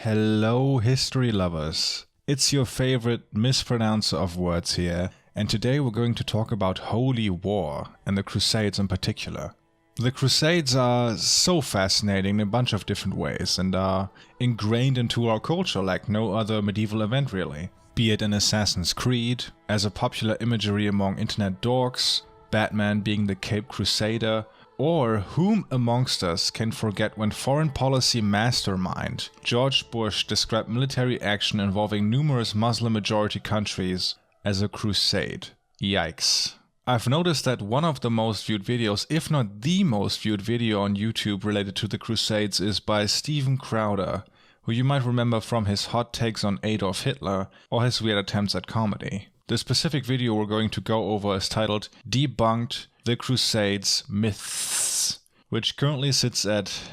Hello, history lovers. It's your favorite mispronouncer of words here, and today we're going to talk about Holy War, and the Crusades in particular. The Crusades are so fascinating in a bunch of different ways, and are ingrained into our culture like no other medieval event really. Be it in Assassin's Creed, as a popular imagery among internet dorks, Batman being the Caped Crusader, or whom amongst us can forget when foreign policy mastermind George Bush described military action involving numerous Muslim-majority countries as a crusade. Yikes. I've noticed that one of the most viewed videos, if not the most viewed video on YouTube related to the Crusades, is by Steven Crowder, who you might remember from his hot takes on Adolf Hitler or his weird attempts at comedy. The specific video we're going to go over is titled Debunked the Crusades Myths, which currently sits at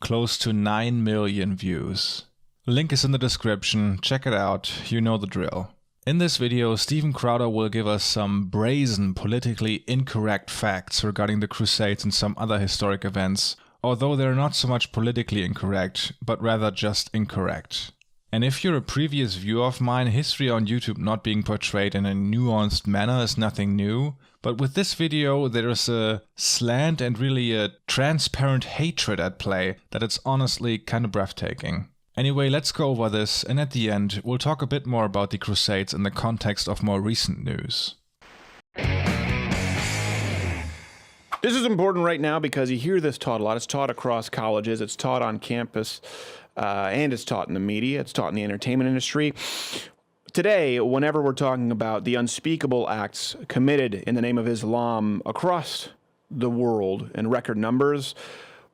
close to 9 million views. Link is in the description, check it out, you know the drill. In this video, Steven Crowder will give us some brazen, politically incorrect facts regarding the Crusades and some other historic events, although they're not so much politically incorrect, but rather just incorrect. And if you're a previous viewer of mine, history on YouTube not being portrayed in a nuanced manner is nothing new, but with this video there is a slant and really a transparent hatred at play that it's honestly kind of breathtaking. Anyway, let's go over this, and at the end we'll talk a bit more about the Crusades in the context of more recent news. This is important right now because you hear this taught a lot. It's taught across colleges, it's taught on campus, and it's taught in the media, it's taught in the entertainment industry. Today, whenever we're talking about the unspeakable acts committed in the name of Islam across the world in record numbers,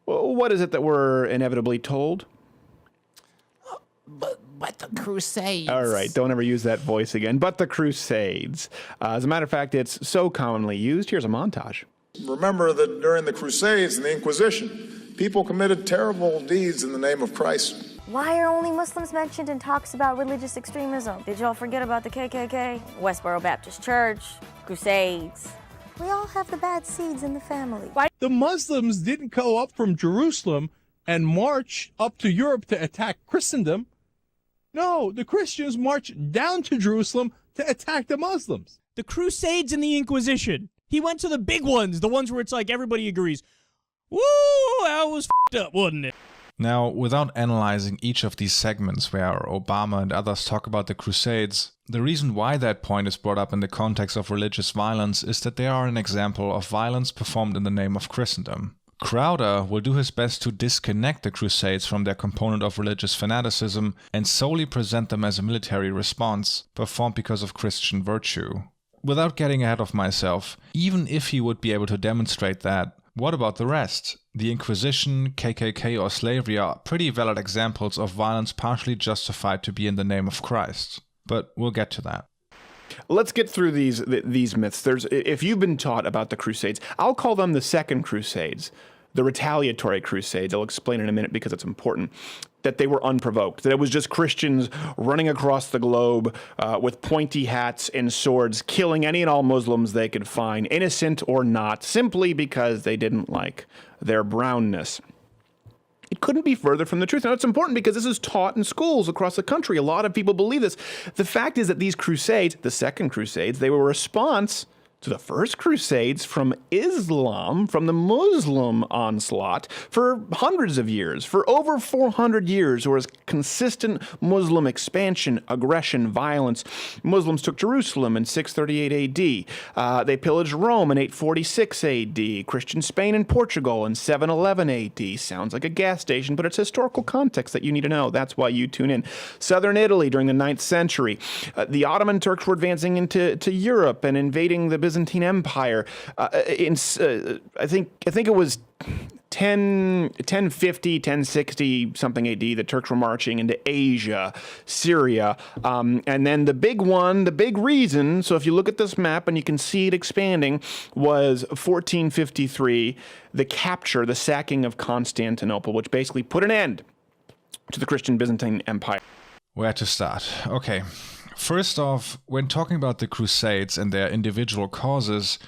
what is it that we're inevitably told? But the Crusades. All right, don't ever use that voice again. But the Crusades. As a matter of fact, it's so commonly used. Here's a montage. Remember that during the Crusades and the Inquisition, people committed terrible deeds in the name of Christ. Why are only Muslims mentioned in talks about religious extremism? Did y'all forget about the KKK? Westboro Baptist Church, Crusades. We all have the bad seeds in the family. Why? The Muslims didn't go up from Jerusalem and march up to Europe to attack Christendom. No, the Christians marched down to Jerusalem to attack the Muslims. The Crusades and the Inquisition. He went to the big ones, the ones where it's like everybody agrees. Woo, that was f***ed up, wasn't it? Now, without analyzing each of these segments where Obama and others talk about the Crusades, the reason why that point is brought up in the context of religious violence is that they are an example of violence performed in the name of Christendom. Crowder will do his best to disconnect the Crusades from their component of religious fanaticism and solely present them as a military response performed because of Christian virtue. Without getting ahead of myself, even if he would be able to demonstrate that, what about the rest? The Inquisition, KKK or slavery are pretty valid examples of violence partially justified to be in the name of Christ. But we'll get to that. Let's get through these myths. If you've been taught about the Crusades, I'll call them the Second Crusades, the retaliatory Crusades. I'll explain in a minute because it's important. That they were unprovoked, that it was just Christians running across the globe with pointy hats and swords, killing any and all Muslims they could find, innocent or not, simply because they didn't like their brownness. It couldn't be further from the truth. Now, it's important because this is taught in schools across the country. A lot of people believe this. The fact is that these Crusades, the Second Crusades, they were a response to the First Crusades from Islam, from the Muslim onslaught for hundreds of years. For over 400 years, there was consistent Muslim expansion, aggression, violence. Muslims took Jerusalem in 638 AD. They pillaged Rome in 846 AD. Christian Spain and Portugal in 711 AD. Sounds like a gas station, but it's historical context that you need to know. That's why you tune in. Southern Italy during the 9th century. The Ottoman Turks were advancing into Europe and invading the Byzantine Empire. I think it was 1050, 1060 something AD. The Turks were marching into Asia, Syria, and then the big one, the big reason. So if you look at this map and you can see it expanding, was 1453, the capture, the sacking of Constantinople, which basically put an end to the Christian Byzantine Empire. Where to start? Okay. First off, when talking about the Crusades and their individual causes,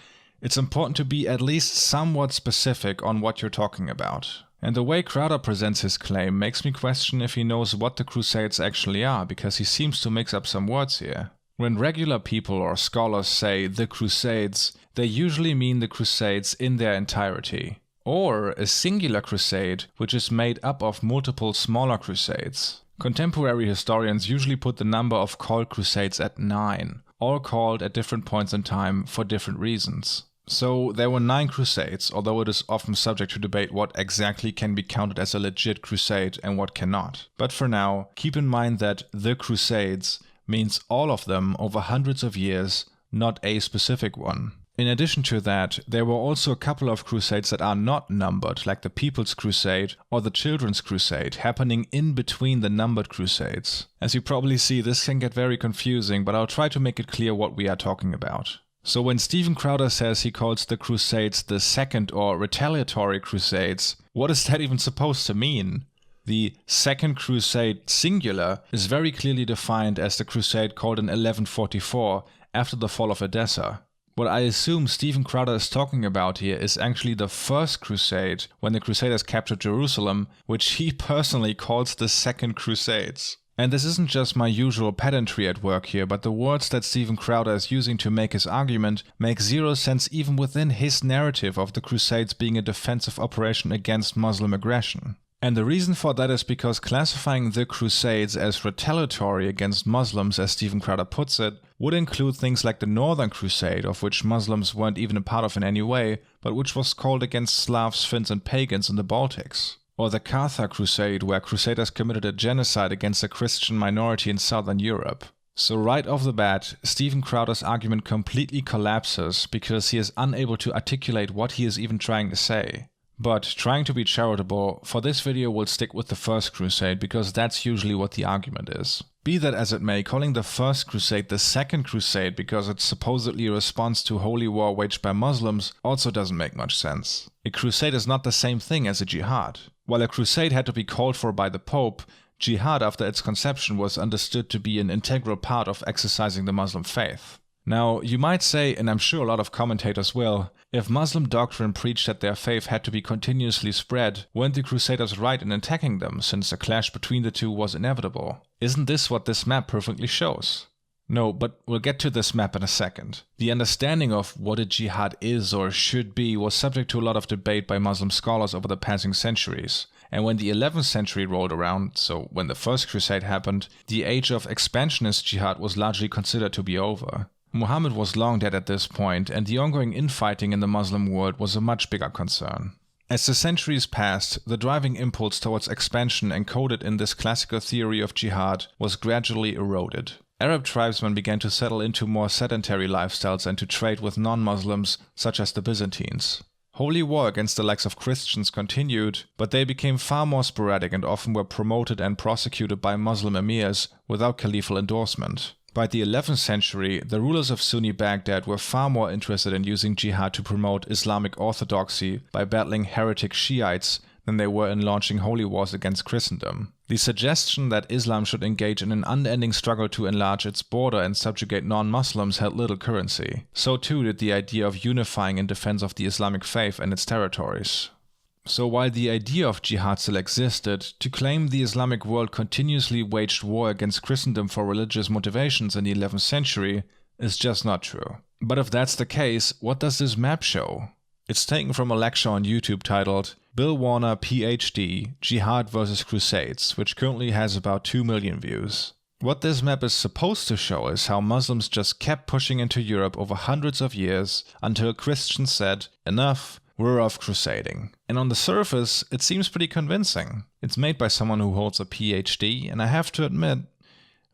it's important to be at least somewhat specific on what you're talking about. And the way Crowder presents his claim makes me question if he knows what the Crusades actually are, because he seems to mix up some words here. When regular people or scholars say the Crusades, they usually mean the Crusades in their entirety, or a singular crusade which is made up of multiple smaller crusades. Contemporary historians usually put the number of called crusades at 9, all called at different points in time for different reasons. So there were 9 crusades, although it is often subject to debate what exactly can be counted as a legit crusade and what cannot. But for now, keep in mind that the Crusades means all of them over hundreds of years, not a specific one. In addition to that, there were also a couple of crusades that are not numbered, like the People's Crusade or the Children's Crusade, happening in between the numbered crusades. As you probably see, this can get very confusing, but I'll try to make it clear what we are talking about. So when Steven Crowder says he calls the Crusades the Second or Retaliatory Crusades, what is that even supposed to mean? The Second Crusade singular is very clearly defined as the crusade called in 1144 after the fall of Edessa. What I assume Steven Crowder is talking about here is actually the First Crusade, when the Crusaders captured Jerusalem, which he personally calls the Second Crusades. And this isn't just my usual pedantry at work here, but the words that Steven Crowder is using to make his argument make zero sense even within his narrative of the Crusades being a defensive operation against Muslim aggression. And the reason for that is because classifying the Crusades as retaliatory against Muslims, as Steven Crowder puts it, would include things like the Northern Crusade, of which Muslims weren't even a part of in any way, but which was called against Slavs, Finns and pagans in the Baltics. Or the Carthage Crusade, where Crusaders committed a genocide against a Christian minority in southern Europe. So right off the bat, Steven Crowder's argument completely collapses because he is unable to articulate what he is even trying to say. But trying to be charitable, for this video we'll stick with the First Crusade because that's usually what the argument is. Be that as it may, calling the First Crusade the Second Crusade because it's supposedly a response to holy war waged by Muslims also doesn't make much sense. A crusade is not the same thing as a jihad. While a crusade had to be called for by the Pope, jihad after its conception was understood to be an integral part of exercising the Muslim faith. Now, you might say, and I'm sure a lot of commentators will, if Muslim doctrine preached that their faith had to be continuously spread, weren't the Crusaders right in attacking them, since a clash between the two was inevitable? Isn't this what this map perfectly shows? No, but we'll get to this map in a second. The understanding of what a jihad is or should be was subject to a lot of debate by Muslim scholars over the passing centuries. And when the 11th century rolled around, so when the First Crusade happened, the age of expansionist jihad was largely considered to be over. Muhammad was long dead at this point, and the ongoing infighting in the Muslim world was a much bigger concern. As the centuries passed, the driving impulse towards expansion encoded in this classical theory of jihad was gradually eroded. Arab tribesmen began to settle into more sedentary lifestyles and to trade with non-Muslims, such as the Byzantines. Holy war against the likes of Christians continued, but they became far more sporadic and often were promoted and prosecuted by Muslim emirs without caliphal endorsement. By the 11th century, the rulers of Sunni Baghdad were far more interested in using jihad to promote Islamic orthodoxy by battling heretic Shiites than they were in launching holy wars against Christendom. The suggestion that Islam should engage in an unending struggle to enlarge its border and subjugate non-Muslims had little currency. So too did the idea of unifying in defense of the Islamic faith and its territories. So while the idea of jihad still existed, to claim the Islamic world continuously waged war against Christendom for religious motivations in the 11th century is just not true. But if that's the case, what does this map show? It's taken from a lecture on YouTube titled Bill Warner PhD, Jihad vs. Crusades, which currently has about 2 million views. What this map is supposed to show is how Muslims just kept pushing into Europe over hundreds of years until Christians said, enough, we're off crusading. And on the surface, it seems pretty convincing. It's made by someone who holds a PhD, and I have to admit,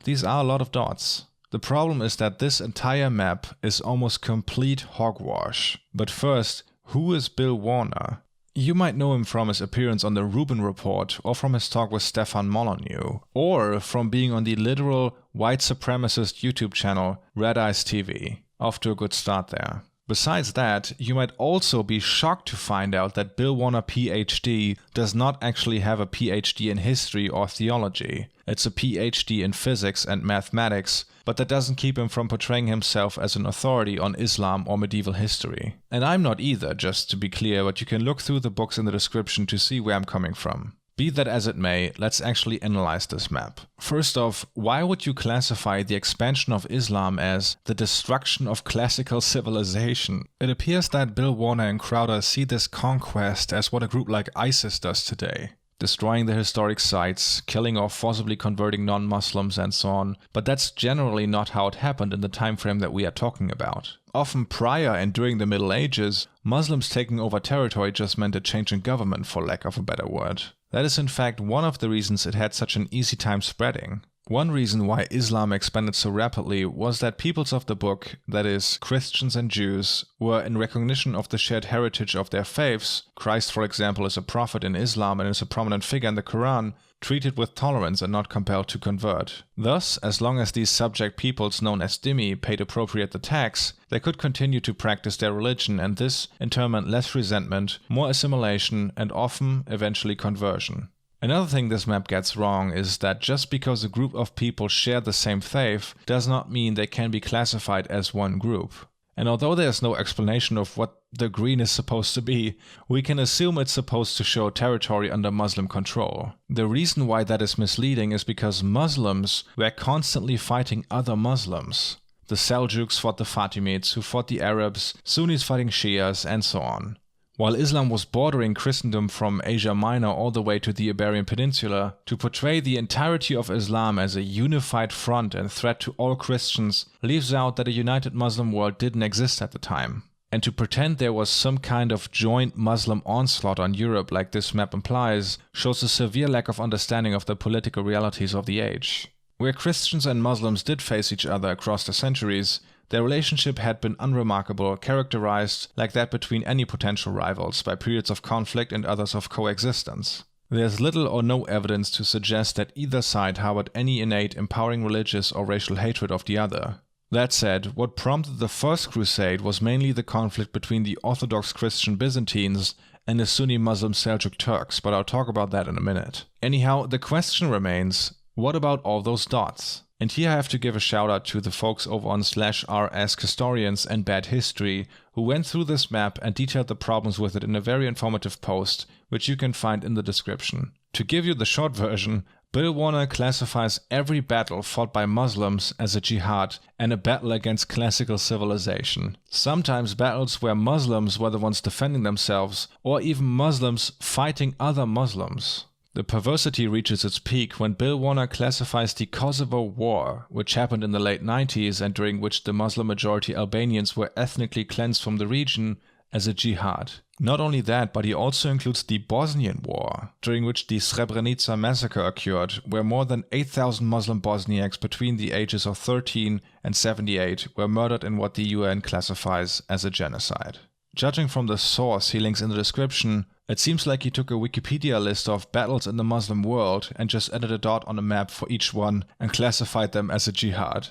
these are a lot of dots. The problem is that this entire map is almost complete hogwash. But first, who is Bill Warner? You might know him from his appearance on the Rubin Report, or from his talk with Stefan Molyneux, or from being on the literal white supremacist YouTube channel Red Eyes TV. Off to a good start there. Besides that, you might also be shocked to find out that Bill Warner PhD does not actually have a PhD in history or theology. It's a PhD in physics and mathematics, but that doesn't keep him from portraying himself as an authority on Islam or medieval history. And I'm not either, just to be clear, but you can look through the books in the description to see where I'm coming from. Be that as it may, let's actually analyze this map. First off, why would you classify the expansion of Islam as the destruction of classical civilization? It appears that Bill Warner and Crowder see this conquest as what a group like ISIS does today. Destroying the historic sites, killing or forcibly converting non-Muslims and so on, but that's generally not how it happened in the time frame that we are talking about. Often prior and during the Middle Ages, Muslims taking over territory just meant a change in government, for lack of a better word. That is in fact one of the reasons it had such an easy time spreading. One reason why Islam expanded so rapidly was that peoples of the book, that is, Christians and Jews, were in recognition of the shared heritage of their faiths, Christ for example is a prophet in Islam and is a prominent figure in the Quran, treated with tolerance and not compelled to convert. Thus, as long as these subject peoples known as dhimmi paid appropriate the tax, they could continue to practice their religion, and this in turn meant less resentment, more assimilation, and often, eventually conversion. Another thing this map gets wrong is that just because a group of people share the same faith does not mean they can be classified as one group. And although there's no explanation of what the green is supposed to be, we can assume it's supposed to show territory under Muslim control. The reason why that is misleading is because Muslims were constantly fighting other Muslims. The Seljuks fought the Fatimids, who fought the Arabs, Sunnis fighting Shias, and so on. While Islam was bordering Christendom from Asia Minor all the way to the Iberian Peninsula, to portray the entirety of Islam as a unified front and threat to all Christians leaves out that a united Muslim world didn't exist at the time. And to pretend there was some kind of joint Muslim onslaught on Europe like this map implies shows a severe lack of understanding of the political realities of the age. Where Christians and Muslims did face each other across the centuries, their relationship had been unremarkable, characterized like that between any potential rivals by periods of conflict and others of coexistence. There's little or no evidence to suggest that either side harbored any innate empowering religious or racial hatred of the other. That said, what prompted the First Crusade was mainly the conflict between the Orthodox Christian Byzantines and the Sunni Muslim Seljuk Turks, but I'll talk about that in a minute. Anyhow, the question remains, what about all those dots? And here I have to give a shout out to the folks over on /r/Historians and Bad History who went through this map and detailed the problems with it in a very informative post, which you can find in the description. To give you the short version, Bill Warner classifies every battle fought by Muslims as a jihad and a battle against classical civilization. Sometimes battles where Muslims were the ones defending themselves, or even Muslims fighting other Muslims. The perversity reaches its peak when Bill Warner classifies the Kosovo War, which happened in the late 90s and during which the Muslim-majority Albanians were ethnically cleansed from the region, as a jihad. Not only that, but he also includes the Bosnian War, during which the Srebrenica massacre occurred, where more than 8,000 Muslim Bosniaks between the ages of 13 and 78 were murdered in what the UN classifies as a genocide. Judging from the source he links in the description, it seems like he took a Wikipedia list of battles in the Muslim world and just added a dot on a map for each one and classified them as a jihad.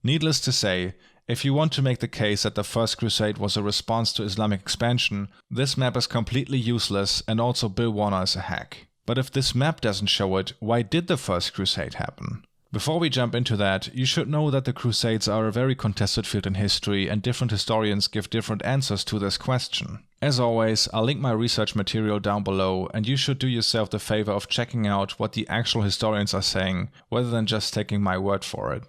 Needless to say, if you want to make the case that the First Crusade was a response to Islamic expansion, this map is completely useless and also Bill Warner is a hack. But if this map doesn't show it, why did the First Crusade happen? Before we jump into that, you should know that the Crusades are a very contested field in history and different historians give different answers to this question. As always, I'll link my research material down below and you should do yourself the favor of checking out what the actual historians are saying, rather than just taking my word for it.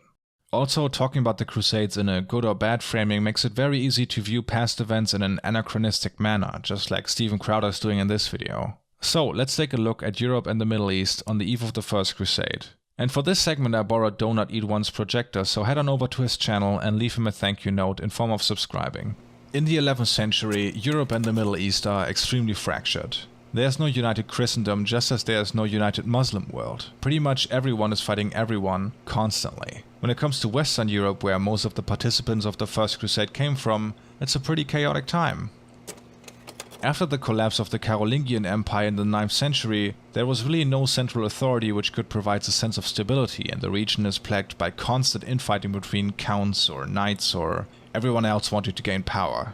Also, talking about the Crusades in a good or bad framing makes it very easy to view past events in an anachronistic manner, just like Stephen Crowder's doing in this video. So, let's take a look at Europe and the Middle East on the eve of the First Crusade. And for this segment I borrowed Donut Eat One's projector, so head on over to his channel and leave him a thank you note in form of subscribing. In the 11th century, Europe and the Middle East are extremely fractured. There's no united Christendom, just as there's no united Muslim world. Pretty much everyone is fighting everyone, constantly. When it comes to Western Europe, where most of the participants of the First Crusade came from, it's a pretty chaotic time. After the collapse of the Carolingian Empire in the 9th century, there was really no central authority which could provide a sense of stability, and the region is plagued by constant infighting between counts or knights or everyone else wanting to gain power.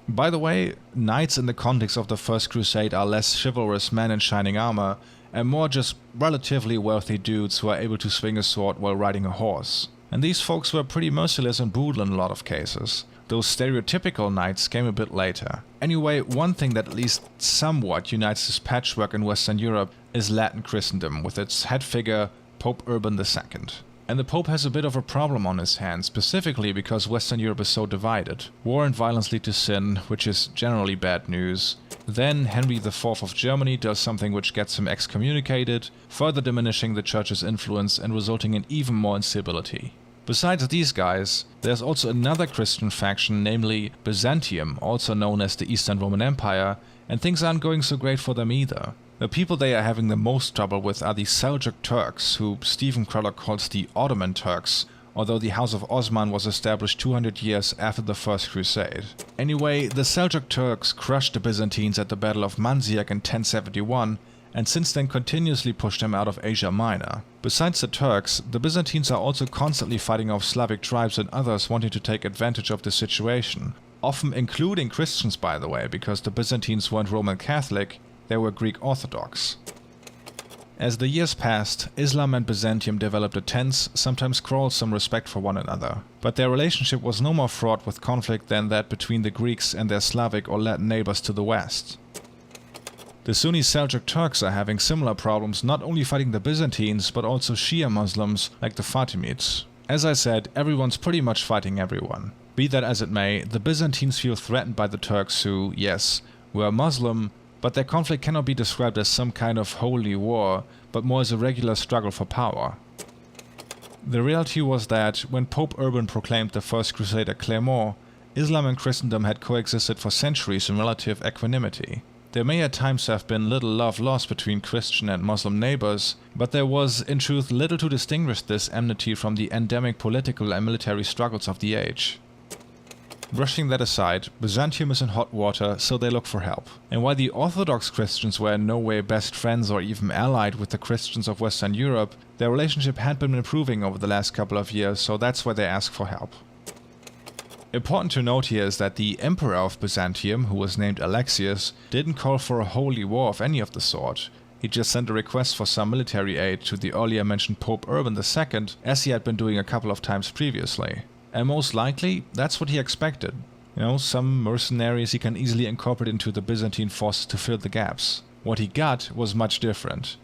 By the way, knights in the context of the First Crusade are less chivalrous men in shining armor, and more just relatively wealthy dudes who are able to swing a sword while riding a horse. And these folks were pretty merciless and brutal in a lot of cases. Those stereotypical knights came a bit later. Anyway, one thing that at least somewhat unites this patchwork in Western Europe is Latin Christendom, with its head figure, Pope Urban II. And the Pope has a bit of a problem on his hands, specifically because Western Europe is so divided. War and violence lead to sin, which is generally bad news. Then Henry IV of Germany does something which gets him excommunicated, further diminishing the church's influence and resulting in even more instability. Besides these guys, there's also another Christian faction, namely Byzantium, also known as the Eastern Roman Empire, and things aren't going so great for them either. The people they are having the most trouble with are the Seljuk Turks, who Stephen Crowder calls the Ottoman Turks, although the House of Osman was established 200 years after the First Crusade. Anyway, the Seljuk Turks crushed the Byzantines at the Battle of Manziak in 1071, and since then continuously pushed them out of Asia Minor. Besides the Turks, the Byzantines are also constantly fighting off Slavic tribes and others wanting to take advantage of the situation, often including Christians, by the way, because the Byzantines weren't Roman Catholic, they were Greek Orthodox. As the years passed, Islam and Byzantium developed a tense, sometimes quarrelsome respect for one another, but their relationship was no more fraught with conflict than that between the Greeks and their Slavic or Latin neighbors to the west. The Sunni Seljuk Turks are having similar problems, not only fighting the Byzantines, but also Shia Muslims like the Fatimids. As I said, everyone's pretty much fighting everyone. Be that as it may, the Byzantines feel threatened by the Turks who, yes, were Muslim, but their conflict cannot be described as some kind of holy war, but more as a regular struggle for power. The reality was that, when Pope Urban proclaimed the First Crusade at Clermont, Islam and Christendom had coexisted for centuries in relative equanimity. There may at times have been little love lost between Christian and Muslim neighbors, but there was, in truth, little to distinguish this enmity from the endemic political and military struggles of the age. Brushing that aside, Byzantium is in hot water, so they look for help. And while the Orthodox Christians were in no way best friends or even allied with the Christians of Western Europe, their relationship had been improving over the last couple of years, so that's why they ask for help. Important to note here is that the Emperor of Byzantium, who was named Alexius, didn't call for a holy war of any of the sort. He just sent a request for some military aid to the earlier mentioned Pope Urban II, as he had been doing a couple of times previously. And most likely, that's what he expected. You know, some mercenaries he can easily incorporate into the Byzantine forces to fill the gaps. What he got was much different.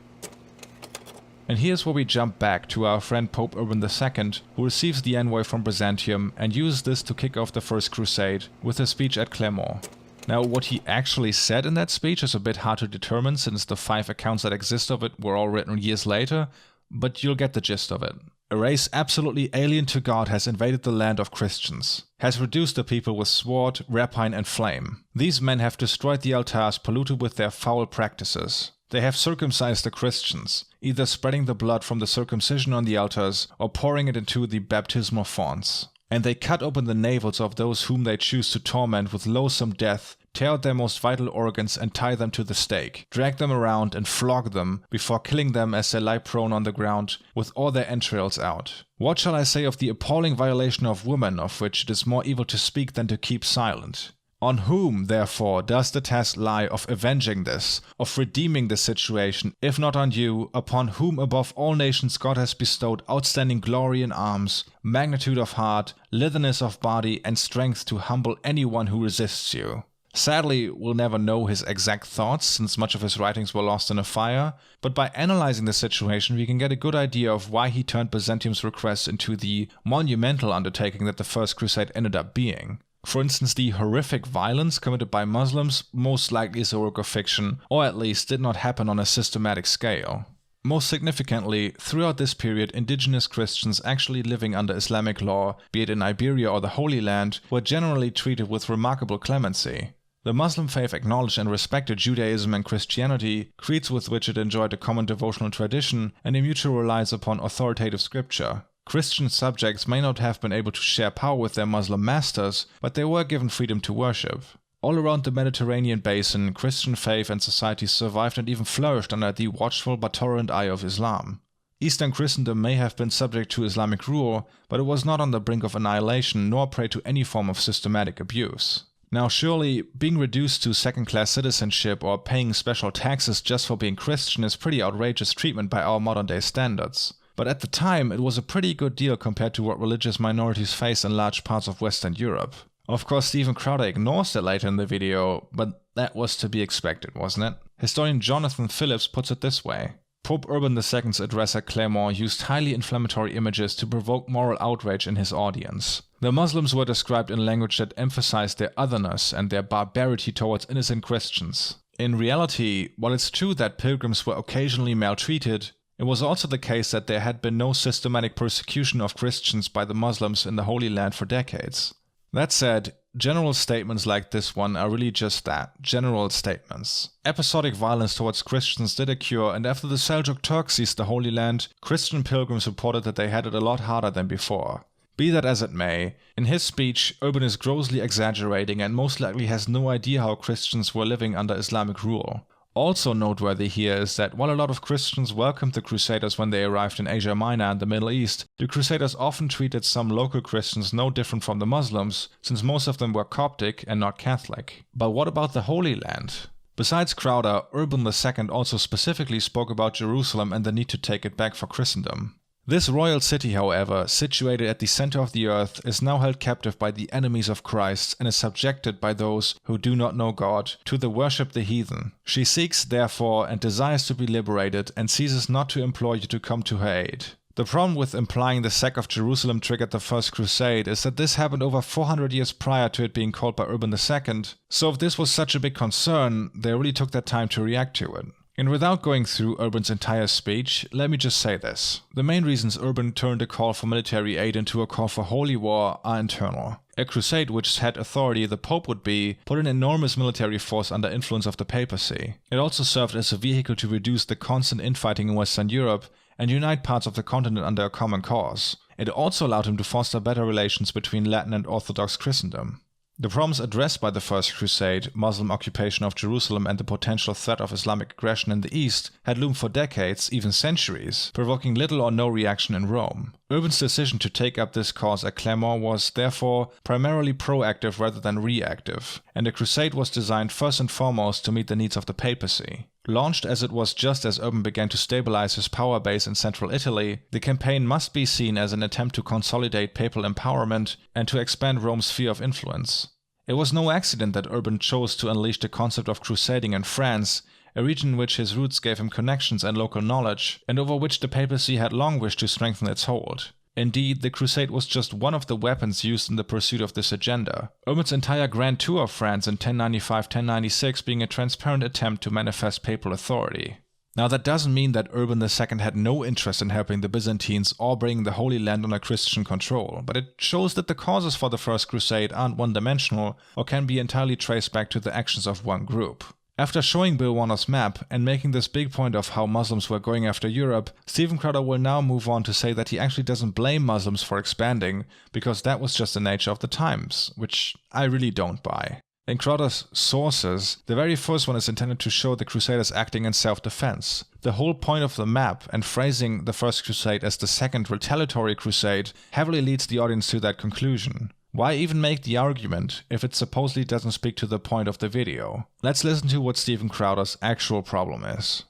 And here's where we jump back to our friend Pope Urban II, who receives the envoy from Byzantium and uses this to kick off the First Crusade with a speech at Clermont. Now, what he actually said in that speech is a bit hard to determine since the 5 accounts that exist of it were all written years later, but you'll get the gist of it. A race absolutely alien to God has invaded the land of Christians, has reduced the people with sword, rapine and flame. These men have destroyed the altars polluted with their foul practices. They have circumcised the Christians, either spreading the blood from the circumcision on the altars or pouring it into the baptismal fonts. And they cut open the navels of those whom they choose to torment with loathsome death, tear out their most vital organs and tie them to the stake, drag them around and flog them before killing them as they lie prone on the ground with all their entrails out. What shall I say of the appalling violation of women, of which it is more evil to speak than to keep silent? On whom, therefore, does the task lie of avenging this, of redeeming this situation, if not on you, upon whom above all nations God has bestowed outstanding glory in arms, magnitude of heart, litherness of body, and strength to humble anyone who resists you? Sadly, we'll never know his exact thoughts, since much of his writings were lost in a fire, but by analyzing the situation we can get a good idea of why he turned Byzantium's request into the monumental undertaking that the First Crusade ended up being. For instance, the horrific violence committed by Muslims most likely is a work of fiction, or at least did not happen on a systematic scale. Most significantly, throughout this period, indigenous Christians actually living under Islamic law, be it in Iberia or the Holy Land, were generally treated with remarkable clemency. The Muslim faith acknowledged and respected Judaism and Christianity, creeds with which it enjoyed a common devotional tradition, and a mutual reliance upon authoritative scripture. Christian subjects may not have been able to share power with their Muslim masters, but they were given freedom to worship. All around the Mediterranean basin, Christian faith and society survived and even flourished under the watchful but tolerant eye of Islam. Eastern Christendom may have been subject to Islamic rule, but it was not on the brink of annihilation nor prey to any form of systematic abuse. Now surely, being reduced to second-class citizenship or paying special taxes just for being Christian is pretty outrageous treatment by our modern-day standards. But at the time, it was a pretty good deal compared to what religious minorities face in large parts of Western Europe. Of course, Stephen Crowder ignores that later in the video, but that was to be expected, wasn't it? Historian Jonathan Phillips puts it this way. Pope Urban II's address at Clermont used highly inflammatory images to provoke moral outrage in his audience. The Muslims were described in language that emphasized their otherness and their barbarity towards innocent Christians. In reality, while it's true that pilgrims were occasionally maltreated, it was also the case that there had been no systematic persecution of Christians by the Muslims in the Holy Land for decades. That said, general statements like this one are really just that, general statements. Episodic violence towards Christians did occur, and after the Seljuk Turks seized the Holy Land, Christian pilgrims reported that they had it a lot harder than before. Be that as it may, in his speech, Urban is grossly exaggerating and most likely has no idea how Christians were living under Islamic rule. Also noteworthy here is that while a lot of Christians welcomed the Crusaders when they arrived in Asia Minor and the Middle East, the Crusaders often treated some local Christians no different from the Muslims, since most of them were Coptic and not Catholic. But what about the Holy Land? Besides Crowder, Urban II also specifically spoke about Jerusalem and the need to take it back for Christendom. This royal city, however, situated at the center of the earth, is now held captive by the enemies of Christ and is subjected by those who do not know God to the worship the heathen. She seeks, therefore, and desires to be liberated and ceases not to implore you to come to her aid. The problem with implying the sack of Jerusalem triggered the First Crusade is that this happened over 400 years prior to it being called by Urban II, so if this was such a big concern, they really took their time to react to it. And without going through Urban's entire speech, let me just say this. The main reasons Urban turned a call for military aid into a call for holy war are internal. A crusade which had authority the Pope would be put an enormous military force under influence of the papacy. It also served as a vehicle to reduce the constant infighting in Western Europe and unite parts of the continent under a common cause. It also allowed him to foster better relations between Latin and Orthodox Christendom. The problems addressed by the First Crusade, Muslim occupation of Jerusalem and the potential threat of Islamic aggression in the East, had loomed for decades, even centuries, provoking little or no reaction in Rome. Urban's decision to take up this cause at Clermont was, therefore, primarily proactive rather than reactive, and the crusade was designed first and foremost to meet the needs of the papacy. Launched as it was just as Urban began to stabilize his power base in central Italy, the campaign must be seen as an attempt to consolidate papal empowerment and to expand Rome's sphere of influence. It was no accident that Urban chose to unleash the concept of crusading in France, a region in which his roots gave him connections and local knowledge, and over which the papacy had long wished to strengthen its hold. Indeed, the crusade was just one of the weapons used in the pursuit of this agenda, Urban's entire grand tour of France in 1095-1096 being a transparent attempt to manifest papal authority. Now that doesn't mean that Urban II had no interest in helping the Byzantines or bringing the Holy Land under Christian control, but it shows that the causes for the First Crusade aren't one-dimensional or can be entirely traced back to the actions of one group. After showing Bill Warner's map and making this big point of how Muslims were going after Europe, Stephen Crowder will now move on to say that he actually doesn't blame Muslims for expanding, because that was just the nature of the times, which I really don't buy. In Crowder's sources, the very first one is intended to show the Crusaders acting in self-defense. The whole point of the map and phrasing the First Crusade as the Second Retaliatory Crusade heavily leads the audience to that conclusion. Why even make the argument if it supposedly doesn't speak to the point of the video? Let's listen to what Stephen Crowder's actual problem is.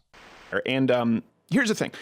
And here's the thing.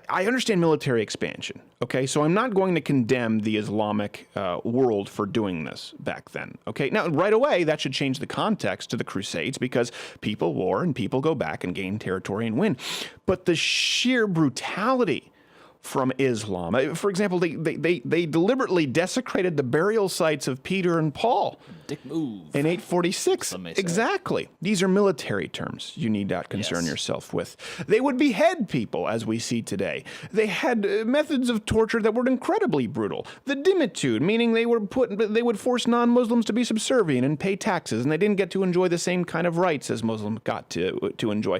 I understand military expansion, okay? So I'm not going to condemn the Islamic world for doing this back then, okay? Now, right away, that should change the context to the Crusades because people war and people go back and gain territory and win. But the sheer brutality from Islam. For example, they deliberately desecrated the burial sites of Peter and Paul. Dick move. In 846. Exactly. These are military terms you need not concern yourself with. They would behead people, as we see today. They had methods of torture that were incredibly brutal. The dimitude, meaning they would force non-Muslims to be subservient and pay taxes, and they didn't get to enjoy the same kind of rights as Muslims got to enjoy.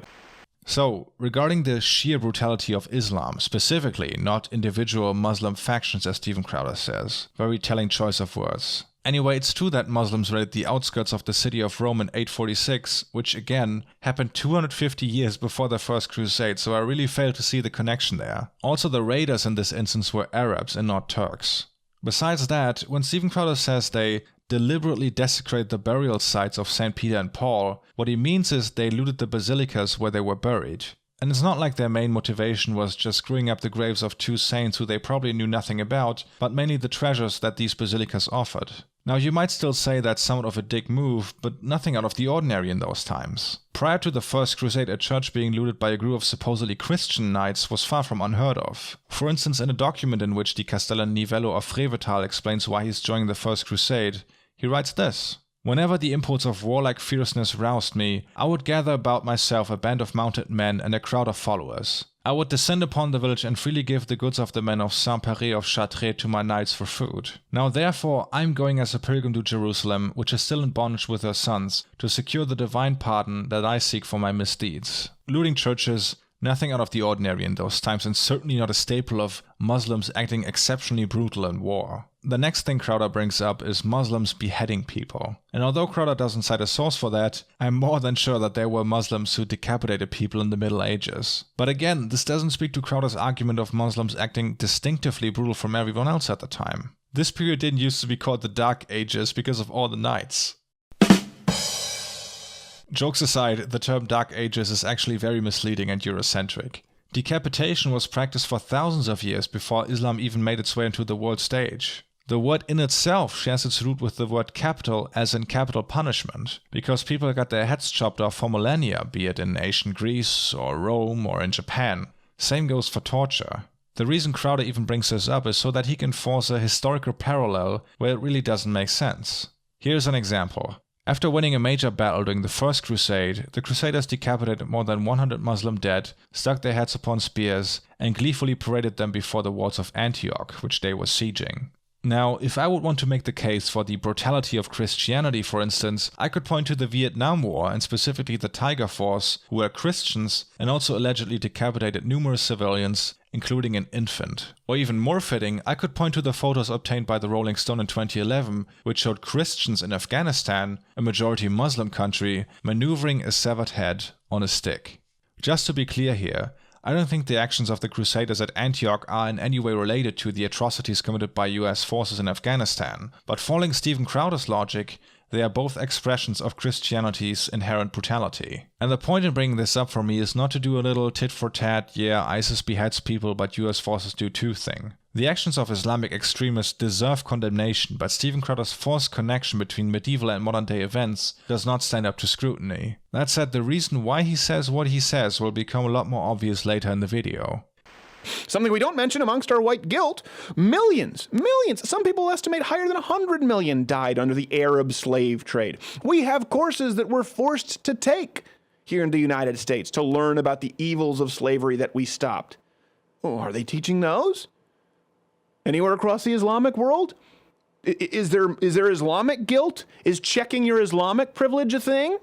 So, regarding the sheer brutality of Islam, specifically, not individual Muslim factions as Stephen Crowder says, very telling choice of words. Anyway, it's true that Muslims raided the outskirts of the city of Rome in 846, which again happened 250 years before the First Crusade, so I really fail to see the connection there. Also, the raiders in this instance were Arabs and not Turks. Besides that, when Stephen Crowder says they deliberately desecrated the burial sites of St. Peter and Paul, what he means is they looted the basilicas where they were buried. And it's not like their main motivation was just screwing up the graves of two saints who they probably knew nothing about, but mainly the treasures that these basilicas offered. Now you might still say that's somewhat of a dick move, but nothing out of the ordinary in those times. Prior to the First Crusade, a church being looted by a group of supposedly Christian knights was far from unheard of. For instance, in a document in which the Castellan Nivello of Frevetal explains why he's joining the First Crusade, he writes this: "Whenever the impulse of warlike fierceness roused me, I would gather about myself a band of mounted men and a crowd of followers. I would descend upon the village and freely give the goods of the men of Saint-Péry of Chartres to my knights for food. Now therefore I am going as a pilgrim to Jerusalem, which is still in bondage with her sons, to secure the divine pardon that I seek for my misdeeds." Looting churches, nothing out of the ordinary in those times, and certainly not a staple of Muslims acting exceptionally brutal in war. The next thing Crowder brings up is Muslims beheading people. And although Crowder doesn't cite a source for that, I'm more than sure that there were Muslims who decapitated people in the Middle Ages. But again, this doesn't speak to Crowder's argument of Muslims acting distinctively brutal from everyone else at the time. This period didn't used to be called the Dark Ages because of all the knights. Jokes aside, the term Dark Ages is actually very misleading and Eurocentric. Decapitation was practiced for thousands of years before Islam even made its way into the world stage. The word in itself shares its root with the word capital, as in capital punishment, because people got their heads chopped off for millennia, be it in ancient Greece or Rome or in Japan. Same goes for torture. The reason Crowder even brings this up is so that he can force a historical parallel where it really doesn't make sense. Here's an example. After winning a major battle during the First Crusade, the Crusaders decapitated more than 100 Muslim dead, stuck their heads upon spears, and gleefully paraded them before the walls of Antioch, which they were sieging. Now, if I would want to make the case for the brutality of Christianity, for instance, I could point to the Vietnam War, and specifically the Tiger Force, who were Christians and also allegedly decapitated numerous civilians, including an infant. Or even more fitting, I could point to the photos obtained by the Rolling Stone in 2011, which showed Christians in Afghanistan, a majority Muslim country, maneuvering a severed head on a stick. Just to be clear here, I don't think the actions of the Crusaders at Antioch are in any way related to the atrocities committed by US forces in Afghanistan, but following Stephen Crowder's logic, they are both expressions of Christianity's inherent brutality. And the point in bringing this up for me is not to do a little tit-for-tat, yeah, ISIS beheads people but US forces do too thing. The actions of Islamic extremists deserve condemnation, but Stephen Crowder's forced connection between medieval and modern-day events does not stand up to scrutiny. That said, the reason why he says what he says will become a lot more obvious later in the video. Something we don't mention amongst our white guilt, millions, some people estimate higher than 100 million died under the Arab slave trade. We have courses that we're forced to take here in the United States to learn about the evils of slavery that we stopped. Oh, are they teaching those? Anywhere across the Islamic world? Is there Islamic guilt? Is checking your Islamic privilege a thing?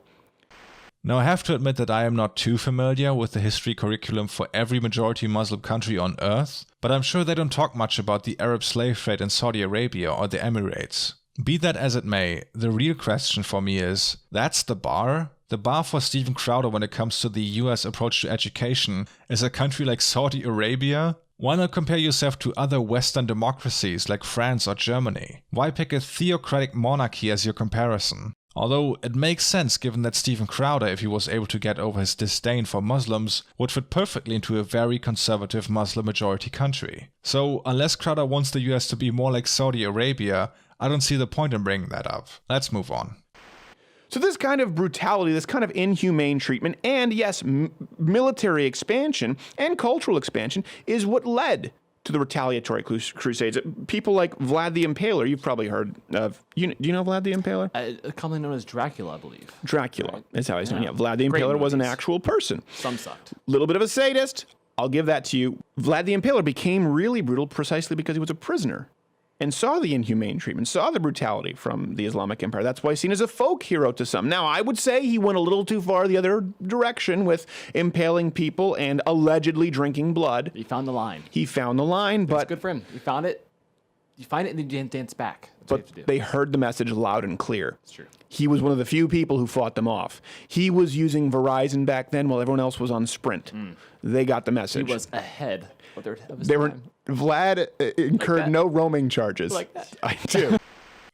Now I have to admit that I am not too familiar with the history curriculum for every majority Muslim country on earth, but I'm sure they don't talk much about the Arab slave trade in Saudi Arabia or the Emirates. Be that as it may, the real question for me is, that's the bar? The bar for Stephen Crowder when it comes to the US approach to education is a country like Saudi Arabia? Why not compare yourself to other Western democracies like France or Germany? Why pick a theocratic monarchy as your comparison? Although it makes sense given that Stephen Crowder, if he was able to get over his disdain for Muslims, would fit perfectly into a very conservative Muslim majority country. So unless Crowder wants the US to be more like Saudi Arabia, I don't see the point in bringing that up. Let's move on. So this kind of brutality, this kind of inhumane treatment, and yes, military expansion and cultural expansion is what led to the retaliatory crusades. People like Vlad the Impaler, you've probably heard of. Do you know Vlad the Impaler? Commonly known as Dracula, I believe. Dracula, right? That's how he's known. Yeah, Vlad the Impaler was an actual person. Some sucked. A little bit of a sadist. I'll give that to you. Vlad the Impaler became really brutal precisely because he was a prisoner and saw the inhumane treatment, saw the brutality from the Islamic Empire. That's why he's seen as a folk hero to some. Now, I would say he went a little too far the other direction with impaling people and allegedly drinking blood. He found the line. He found the line, but... It's good for him. He found it. You find it and then you dance back. That's but what you have to do. They heard the message loud and clear. It's true. He was one of the few people who fought them off. He was using Verizon back then while everyone else was on Sprint. They got the message. He was ahead of his They were... time. Vlad incurred no roaming charges. Like that. I do.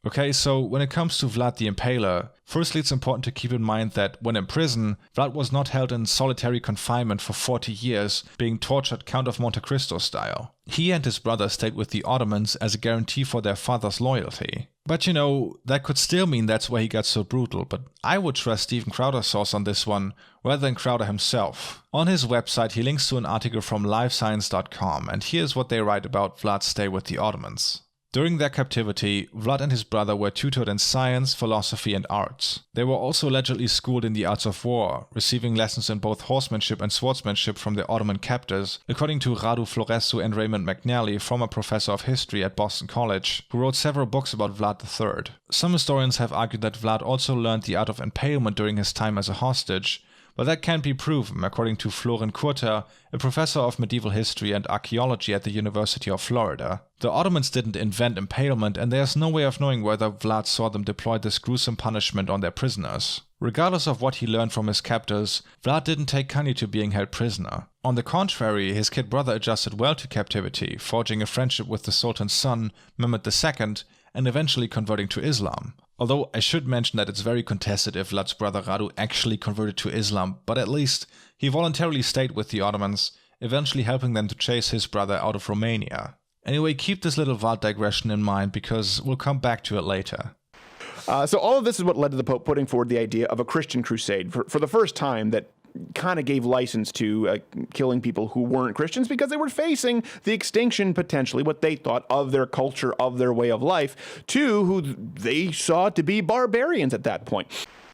Okay, so when it comes to Vlad the Impaler, firstly it's important to keep in mind that when in prison, Vlad was not held in solitary confinement for 40 years, being tortured Count of Monte Cristo style. He and his brother stayed with the Ottomans as a guarantee for their father's loyalty. But you know, that could still mean that's why he got so brutal, but I would trust Stephen Crowder's source on this one, rather than Crowder himself. On his website he links to an article from livescience.com, and here's what they write about Vlad's stay with the Ottomans. During their captivity, Vlad and his brother were tutored in science, philosophy and arts. They were also allegedly schooled in the arts of war, receiving lessons in both horsemanship and swordsmanship from their Ottoman captors, according to Radu Floresu and Raymond McNally, former professor of history at Boston College, who wrote several books about Vlad III. Some historians have argued that Vlad also learned the art of impalement during his time as a hostage, but that can't be proven, according to Florin Kurta, a professor of medieval history and archaeology at the University of Florida. The Ottomans didn't invent impalement, and there's no way of knowing whether Vlad saw them deploy this gruesome punishment on their prisoners. Regardless of what he learned from his captors, Vlad didn't take kindly to being held prisoner. On the contrary, his kid brother adjusted well to captivity, forging a friendship with the Sultan's son, Mehmed II, and eventually converting to Islam. Although I should mention that it's very contested if Vlad's brother Radu actually converted to Islam, but at least he voluntarily stayed with the Ottomans, eventually helping them to chase his brother out of Romania. Anyway, keep this little Vlad digression in mind because we'll come back to it later. So all of this is what led to the Pope putting forward the idea of a Christian crusade for the first time that kind of gave license to killing people who weren't Christians because they were facing the extinction, potentially, what they thought of their culture, of their way of life, to who they saw to be barbarians at that point.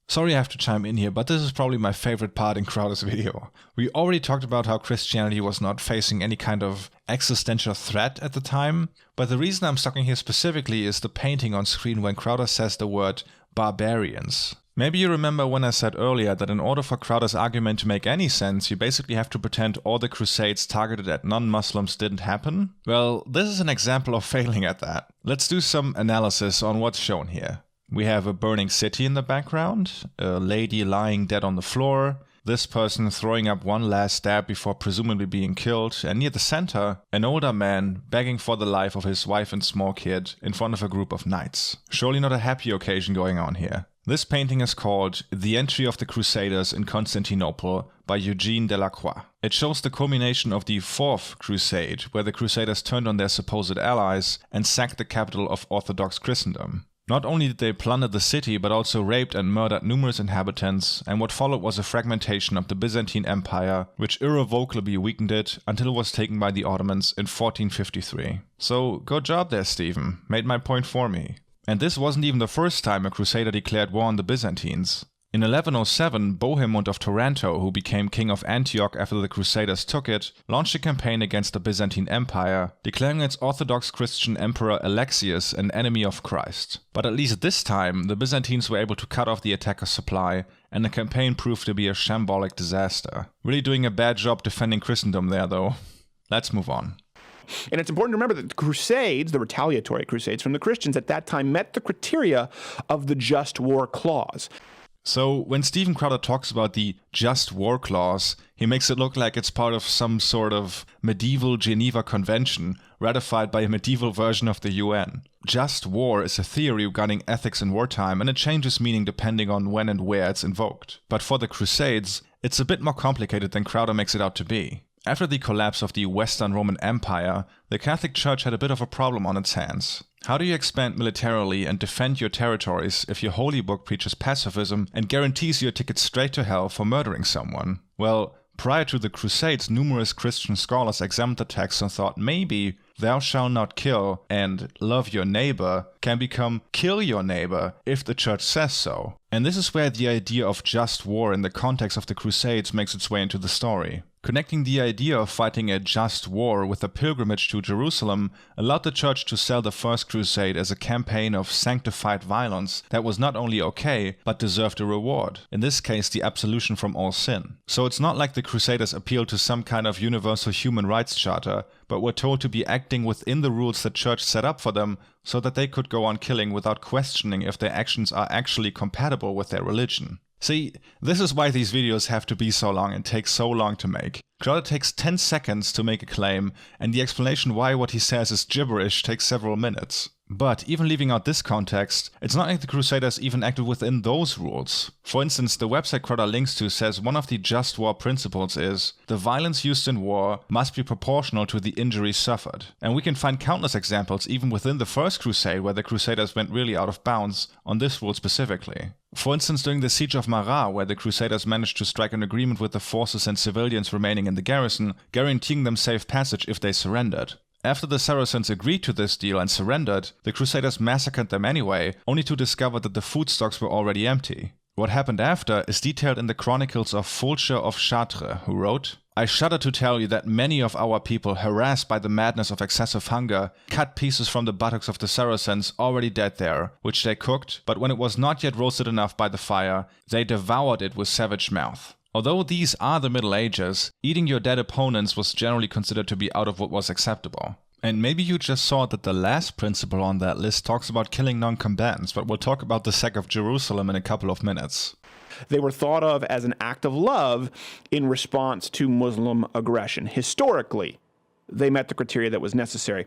Sorry I have to chime in here, but this is probably my favorite part in Crowder's video. We already talked about how Christianity was not facing any kind of existential threat at the time, but the reason I'm talking here specifically is the painting on screen when Crowder says the word barbarians. Maybe you remember when I said earlier that in order for Crowder's argument to make any sense, you basically have to pretend all the Crusades targeted at non-Muslims didn't happen? Well, this is an example of failing at that. Let's do some analysis on what's shown here. We have a burning city in the background, a lady lying dead on the floor, this person throwing up one last stab before presumably being killed, and near the center, an older man begging for the life of his wife and small kid in front of a group of knights. Surely not a happy occasion going on here. This painting is called The Entry of the Crusaders in Constantinople by Eugene Delacroix. It shows the culmination of the Fourth Crusade, where the Crusaders turned on their supposed allies and sacked the capital of Orthodox Christendom. Not only did they plunder the city, but also raped and murdered numerous inhabitants, and what followed was a fragmentation of the Byzantine Empire, which irrevocably weakened it until it was taken by the Ottomans in 1453. So, good job there, Stephen. Made my point for me. And this wasn't even the first time a crusader declared war on the Byzantines. In 1107, Bohemund of Taranto, who became king of Antioch after the Crusaders took it, launched a campaign against the Byzantine Empire, declaring its Orthodox Christian emperor Alexius an enemy of Christ. But at least this time, the Byzantines were able to cut off the attacker's supply, and the campaign proved to be a shambolic disaster. Really doing a bad job defending Christendom there, though. Let's move on. And it's important to remember that the Crusades, the retaliatory Crusades from the Christians at that time, met the criteria of the Just War Clause. So when Stephen Crowder talks about the Just War Clause, he makes it look like it's part of some sort of medieval Geneva Convention ratified by a medieval version of the UN. Just war is a theory regarding ethics in wartime, and it changes meaning depending on when and where it's invoked. But for the Crusades, it's a bit more complicated than Crowder makes it out to be. After the collapse of the Western Roman Empire, the Catholic Church had a bit of a problem on its hands. How do you expand militarily and defend your territories if your holy book preaches pacifism and guarantees you a ticket straight to hell for murdering someone? Well, prior to the Crusades, numerous Christian scholars examined the text and thought maybe "thou shalt not kill" and "love your neighbor" can become "kill your neighbor" if the church says so. And this is where the idea of just war in the context of the Crusades makes its way into the story. Connecting the idea of fighting a just war with a pilgrimage to Jerusalem allowed the church to sell the First Crusade as a campaign of sanctified violence that was not only okay, but deserved a reward. In this case, the absolution from all sin. So it's not like the Crusaders appealed to some kind of universal human rights charter, but were told to be acting within the rules the church set up for them so that they could go on killing without questioning if their actions are actually compatible with their religion. See, this is why these videos have to be so long and take so long to make. Crowder takes 10 seconds to make a claim, and the explanation why what he says is gibberish takes several minutes. But even leaving out this context, it's not like the Crusaders even acted within those rules. For instance, the website Crowder links to says one of the just war principles is, the violence used in war must be proportional to the injuries suffered. And we can find countless examples even within the First Crusade where the Crusaders went really out of bounds on this rule specifically. For instance, during the Siege of Marat, where the Crusaders managed to strike an agreement with the forces and civilians remaining in the garrison, guaranteeing them safe passage if they surrendered. After the Saracens agreed to this deal and surrendered, the Crusaders massacred them anyway, only to discover that the food stocks were already empty. What happened after is detailed in the chronicles of Fulcher of Chartres, who wrote, "I shudder to tell you that many of our people, harassed by the madness of excessive hunger, cut pieces from the buttocks of the Saracens already dead there, which they cooked, but when it was not yet roasted enough by the fire, they devoured it with savage mouth." Although these are the Middle Ages, eating your dead opponents was generally considered to be out of what was acceptable. And maybe you just saw that the last principle on that list talks about killing non-combatants, but we'll talk about the sack of Jerusalem in a couple of minutes. They were thought of as an act of love in response to Muslim aggression. Historically, they met the criteria that was necessary.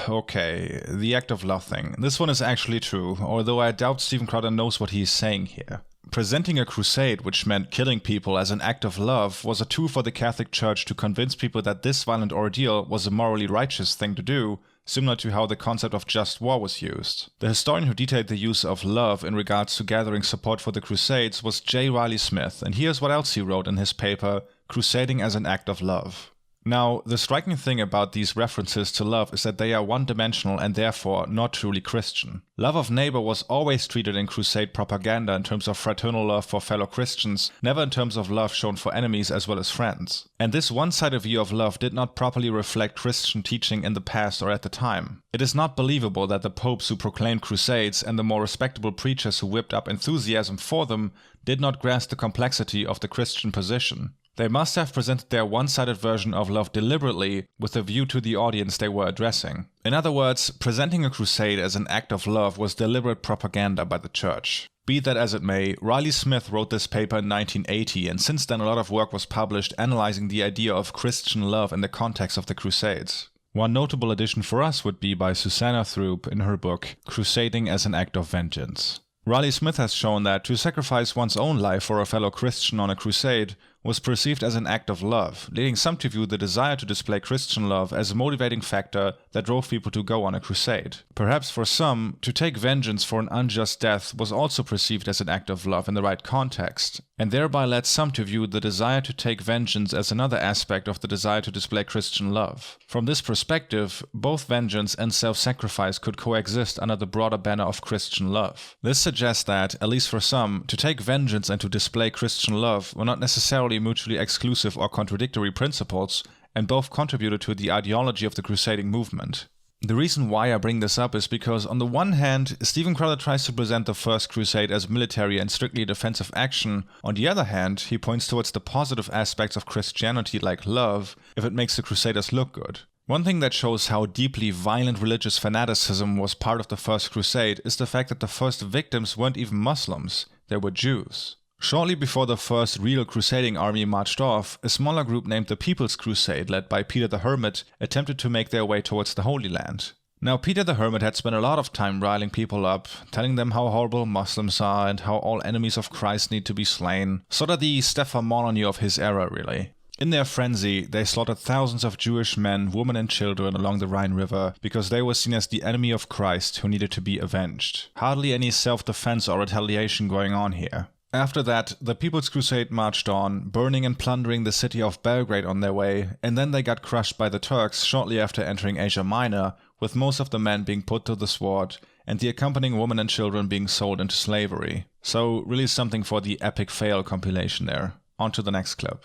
Okay, the act of love thing. This one is actually true, although I doubt Stephen Crowder knows what he's saying here. Presenting a crusade, which meant killing people, as an act of love was a tool for the Catholic Church to convince people that this violent ordeal was a morally righteous thing to do, similar to how the concept of just war was used. The historian who detailed the use of love in regards to gathering support for the Crusades was J. Riley Smith, and here's what else he wrote in his paper, Crusading as an Act of Love. Now, the striking thing about these references to love is that they are one-dimensional and therefore not truly Christian. Love of neighbor was always treated in Crusade propaganda in terms of fraternal love for fellow Christians, never in terms of love shown for enemies as well as friends. And this one-sided view of love did not properly reflect Christian teaching in the past or at the time. It is not believable that the popes who proclaimed Crusades and the more respectable preachers who whipped up enthusiasm for them did not grasp the complexity of the Christian position. They must have presented their one-sided version of love deliberately with a view to the audience they were addressing. In other words, presenting a crusade as an act of love was deliberate propaganda by the church. Be that as it may, Riley Smith wrote this paper in 1980, and since then a lot of work was published analyzing the idea of Christian love in the context of the Crusades. One notable addition for us would be by Susanna Throop in her book, Crusading as an Act of Vengeance. Riley Smith has shown that to sacrifice one's own life for a fellow Christian on a crusade was perceived as an act of love, leading some to view the desire to display Christian love as a motivating factor that drove people to go on a crusade. Perhaps for some, to take vengeance for an unjust death was also perceived as an act of love in the right context, and thereby led some to view the desire to take vengeance as another aspect of the desire to display Christian love. From this perspective, both vengeance and self-sacrifice could coexist under the broader banner of Christian love. This suggests that, at least for some, to take vengeance and to display Christian love were not necessarily mutually exclusive or contradictory principles, and both contributed to the ideology of the crusading movement. The reason why I bring this up is because, on the one hand, Stephen Crowder tries to present the First Crusade as military and strictly defensive action. On the other hand, he points towards the positive aspects of Christianity like love, if it makes the Crusaders look good. One thing that shows how deeply violent religious fanaticism was part of the First Crusade is the fact that the first victims weren't even Muslims, they were Jews. Shortly before the first real crusading army marched off, a smaller group named the People's Crusade, led by Peter the Hermit, attempted to make their way towards the Holy Land. Now, Peter the Hermit had spent a lot of time riling people up, telling them how horrible Muslims are and how all enemies of Christ need to be slain. Sort of the Stefan Molyneux of his era, really. In their frenzy, they slaughtered thousands of Jewish men, women and children along the Rhine River because they were seen as the enemy of Christ who needed to be avenged. Hardly any self-defense or retaliation going on here. After that, the People's Crusade marched on, burning and plundering the city of Belgrade on their way, and then they got crushed by the Turks shortly after entering Asia Minor, with most of the men being put to the sword, and the accompanying women and children being sold into slavery. So, really something for the Epic Fail compilation there. On to the next clip.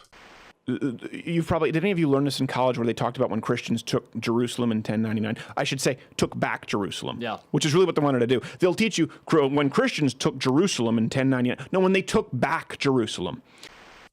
Did any of you learn this in college where they talked about when Christians took Jerusalem in 1099? I should say, took back Jerusalem. Yeah. Which is really what they wanted to do. They'll teach you when Christians took Jerusalem in 1099. No, when they took back Jerusalem.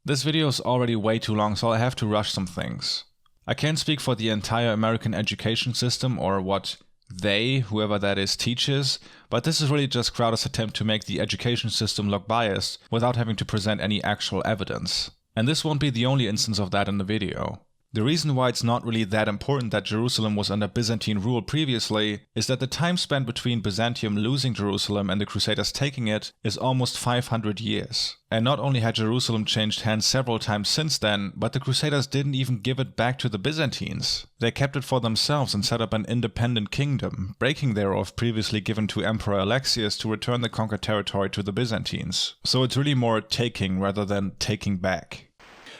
This video is already way too long, so I have to rush some things. I can't speak for the entire American education system or what they, whoever that is, teaches, but this is really just Crowder's attempt to make the education system look biased without having to present any actual evidence. And this won't be the only instance of that in the video. The reason why it's not really that important that Jerusalem was under Byzantine rule previously is that the time spent between Byzantium losing Jerusalem and the Crusaders taking it is almost 500 years. And not only had Jerusalem changed hands several times since then, but the Crusaders didn't even give it back to the Byzantines. They kept it for themselves and set up an independent kingdom, breaking their oath previously given to Emperor Alexius to return the conquered territory to the Byzantines. So it's really more taking rather than taking back.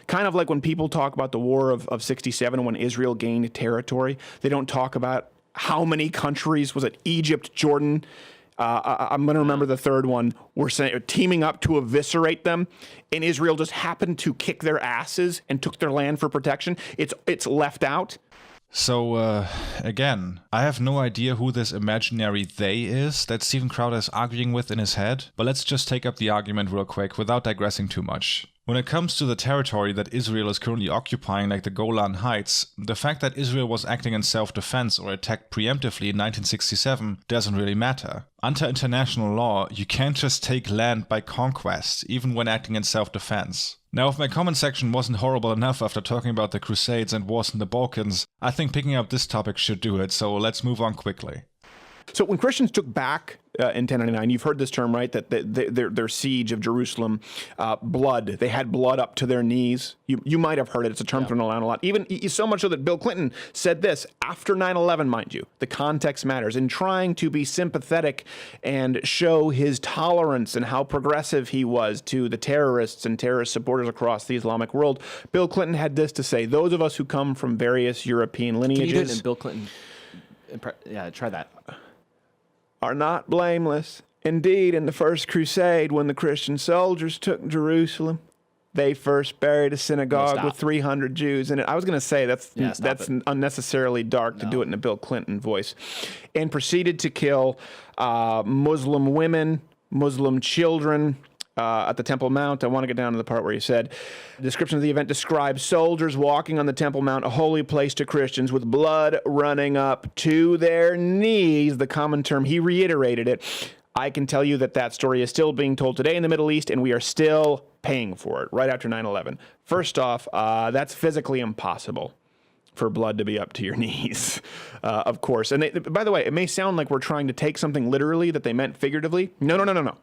Kind of like when people talk about the War of 67 when Israel gained territory, they don't talk about how many countries, was it Egypt, Jordan, I'm going to remember the third one, were teaming up to eviscerate them, and Israel just happened to kick their asses and took their land for protection. It's left out. So, again, I have no idea who this imaginary they is that Steven Crowder is arguing with in his head, but let's just take up the argument real quick without digressing too much. When it comes to the territory that Israel is currently occupying, like the Golan Heights, the fact that Israel was acting in self-defense or attacked preemptively in 1967 doesn't really matter. Under international law, you can't just take land by conquest, even when acting in self-defense. Now, if my comment section wasn't horrible enough after talking about the Crusades and wars in the Balkans, I think picking up this topic should do it, so let's move on quickly. So when Christians took back in 1099, you've heard this term, right? That their siege of Jerusalem, blood. They had blood up to their knees. You might have heard it. It's a term thrown around a lot. Even so much so that Bill Clinton said this after 9/11, mind you. The context matters. In trying to be sympathetic and show his tolerance and how progressive he was to the terrorists and terrorist supporters across the Islamic world, Bill Clinton had this to say: "Those of us who come from various European lineages." Can you do it in Bill Clinton? Yeah, try that. Are not blameless. Indeed, in the First Crusade, when the Christian soldiers took Jerusalem, they first buried a synagogue with 300 Jews in it. I was going to say that's unnecessarily dark to do it in a Bill Clinton voice. And proceeded to kill Muslim women, Muslim children, at the Temple Mount. I want to get down to the part where he said, the description of the event describes soldiers walking on the Temple Mount, a holy place to Christians, with blood running up to their knees. The common term, he reiterated it. I can tell you that story is still being told today in the Middle East, and we are still paying for it right after 9/11. First off, that's physically impossible for blood to be up to your knees, of course. And by the way, it may sound like we're trying to take something literally that they meant figuratively. No.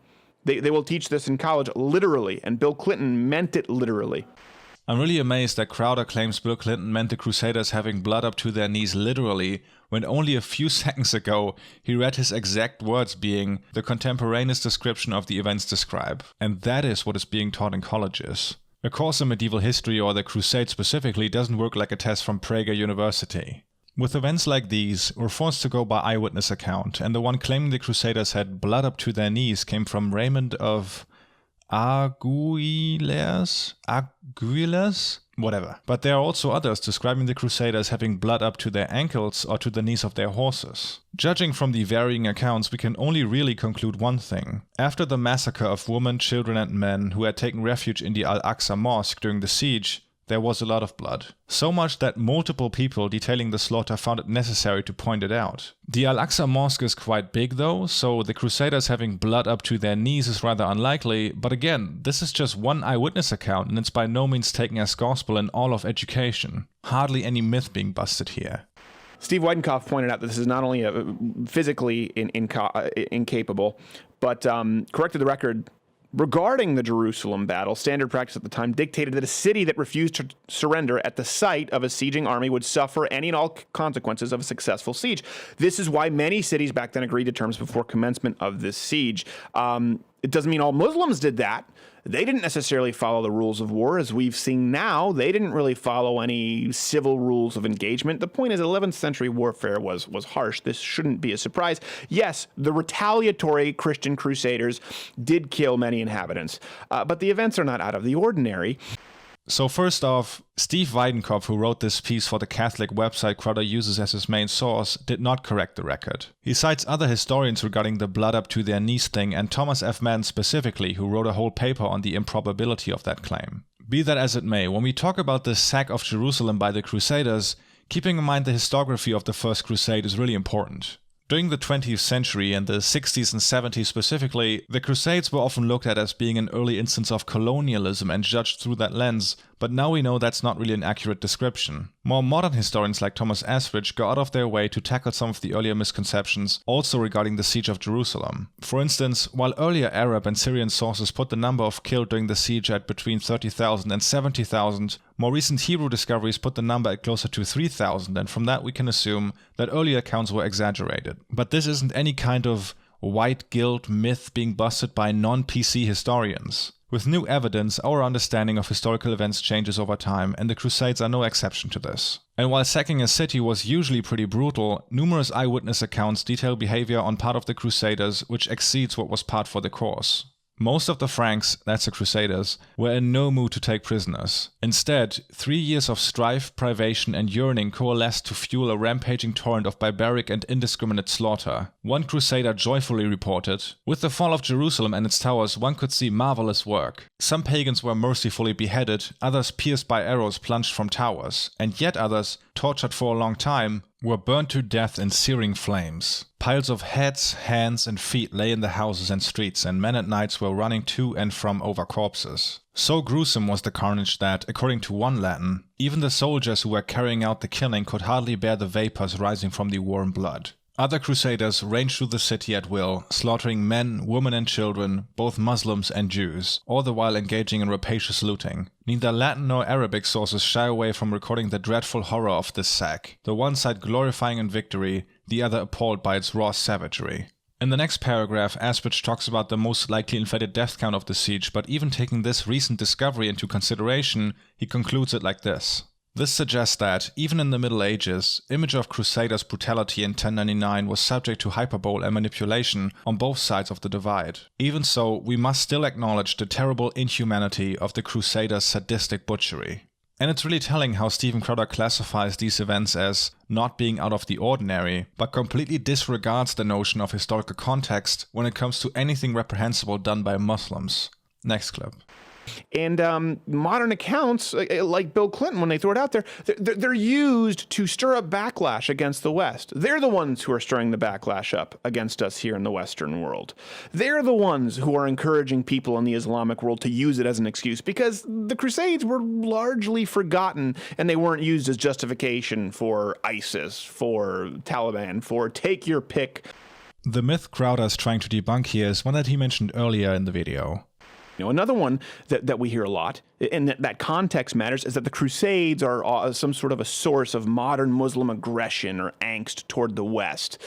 They will teach this in college literally, and Bill Clinton meant it literally. I'm really amazed that Crowder claims Bill Clinton meant the Crusaders having blood up to their knees literally, when only a few seconds ago he read his exact words being the contemporaneous description of the events described. And that is what is being taught in colleges. A course in medieval history or the Crusades specifically doesn't work like a test from Prager University. With events like these, we're forced to go by eyewitness account, and the one claiming the Crusaders had blood up to their knees came from Raymond of Arguelles? Whatever. But there are also others describing the Crusaders having blood up to their ankles or to the knees of their horses. Judging from the varying accounts, we can only really conclude one thing. After the massacre of women, children and men who had taken refuge in the Al-Aqsa Mosque during the siege, there was a lot of blood. So much that multiple people detailing the slaughter found it necessary to point it out. The Al-Aqsa Mosque is quite big though, so the Crusaders having blood up to their knees is rather unlikely, but again, this is just one eyewitness account and it's by no means taken as gospel in all of education. Hardly any myth being busted here. Steve Weidenkopf pointed out that this is not only physically incapable, but corrected the record regarding the Jerusalem battle. Standard practice at the time dictated that a city that refused to surrender at the sight of a sieging army would suffer any and all consequences of a successful siege. This is why many cities back then agreed to terms before commencement of this siege. It doesn't mean all Muslims did that. They didn't necessarily follow the rules of war. As we've seen now, they didn't really follow any civil rules of engagement. The point is, 11th century warfare was harsh. This shouldn't be a surprise. Yes, the retaliatory Christian crusaders did kill many inhabitants, but the events are not out of the ordinary. So first off, Steve Weidenkopf, who wrote this piece for the Catholic website Crowder uses as his main source, did not correct the record. He cites other historians regarding the blood up to their knees thing, and Thomas F. Madden specifically, who wrote a whole paper on the improbability of that claim. Be that as it may, when we talk about the sack of Jerusalem by the Crusaders, keeping in mind the historiography of the First Crusade is really important. During the 20th century, and the 60s and 70s specifically, the Crusades were often looked at as being an early instance of colonialism and judged through that lens, but now we know that's not really an accurate description. More modern historians like Thomas Asbridge go out of their way to tackle some of the earlier misconceptions also regarding the siege of Jerusalem. For instance, while earlier Arab and Syrian sources put the number of killed during the siege at between 30,000 and 70,000, more recent Hebrew discoveries put the number at closer to 3,000, and from that we can assume that earlier accounts were exaggerated. But this isn't any kind of white guilt myth being busted by non-PC historians. With new evidence, our understanding of historical events changes over time, and the Crusades are no exception to this. And while sacking a city was usually pretty brutal, numerous eyewitness accounts detail behavior on part of the Crusaders which exceeds what was par for the course. Most of the Franks, that's the Crusaders, were in no mood to take prisoners. Instead, 3 years of strife, privation and yearning coalesced to fuel a rampaging torrent of barbaric and indiscriminate slaughter. One Crusader joyfully reported, "With the fall of Jerusalem and its towers one could see marvelous work. Some pagans were mercifully beheaded, others pierced by arrows plunged from towers, and yet others, tortured for a long time, were burned to death in searing flames. Piles of heads, hands and feet lay in the houses and streets, and men and knights were running to and from over corpses. So gruesome was the carnage that, according to one Latin, even the soldiers who were carrying out the killing could hardly bear the vapors rising from the warm blood." Other Crusaders ranged through the city at will, slaughtering men, women and children, both Muslims and Jews, all the while engaging in rapacious looting. Neither Latin nor Arabic sources shy away from recording the dreadful horror of this sack, the one side glorifying in victory, the other appalled by its raw savagery. In the next paragraph, Asbridge talks about the most likely inflated death count of the siege, but even taking this recent discovery into consideration, he concludes it like this. This suggests that, even in the Middle Ages, image of Crusaders' brutality in 1099 was subject to hyperbole and manipulation on both sides of the divide. Even so, we must still acknowledge the terrible inhumanity of the Crusaders' sadistic butchery. And it's really telling how Stephen Crowder classifies these events as not being out of the ordinary, but completely disregards the notion of historical context when it comes to anything reprehensible done by Muslims. Next clip. And modern accounts, like Bill Clinton, when they throw it out there, they're used to stir up backlash against the West. They're the ones who are stirring the backlash up against us here in the Western world. They're the ones who are encouraging people in the Islamic world to use it as an excuse, because the Crusades were largely forgotten and they weren't used as justification for ISIS, for Taliban, for take your pick. The myth Crowder is trying to debunk here is one that he mentioned earlier in the video. You know, another one that we hear a lot, and that context matters, is that the Crusades are some sort of a source of modern Muslim aggression or angst toward the West.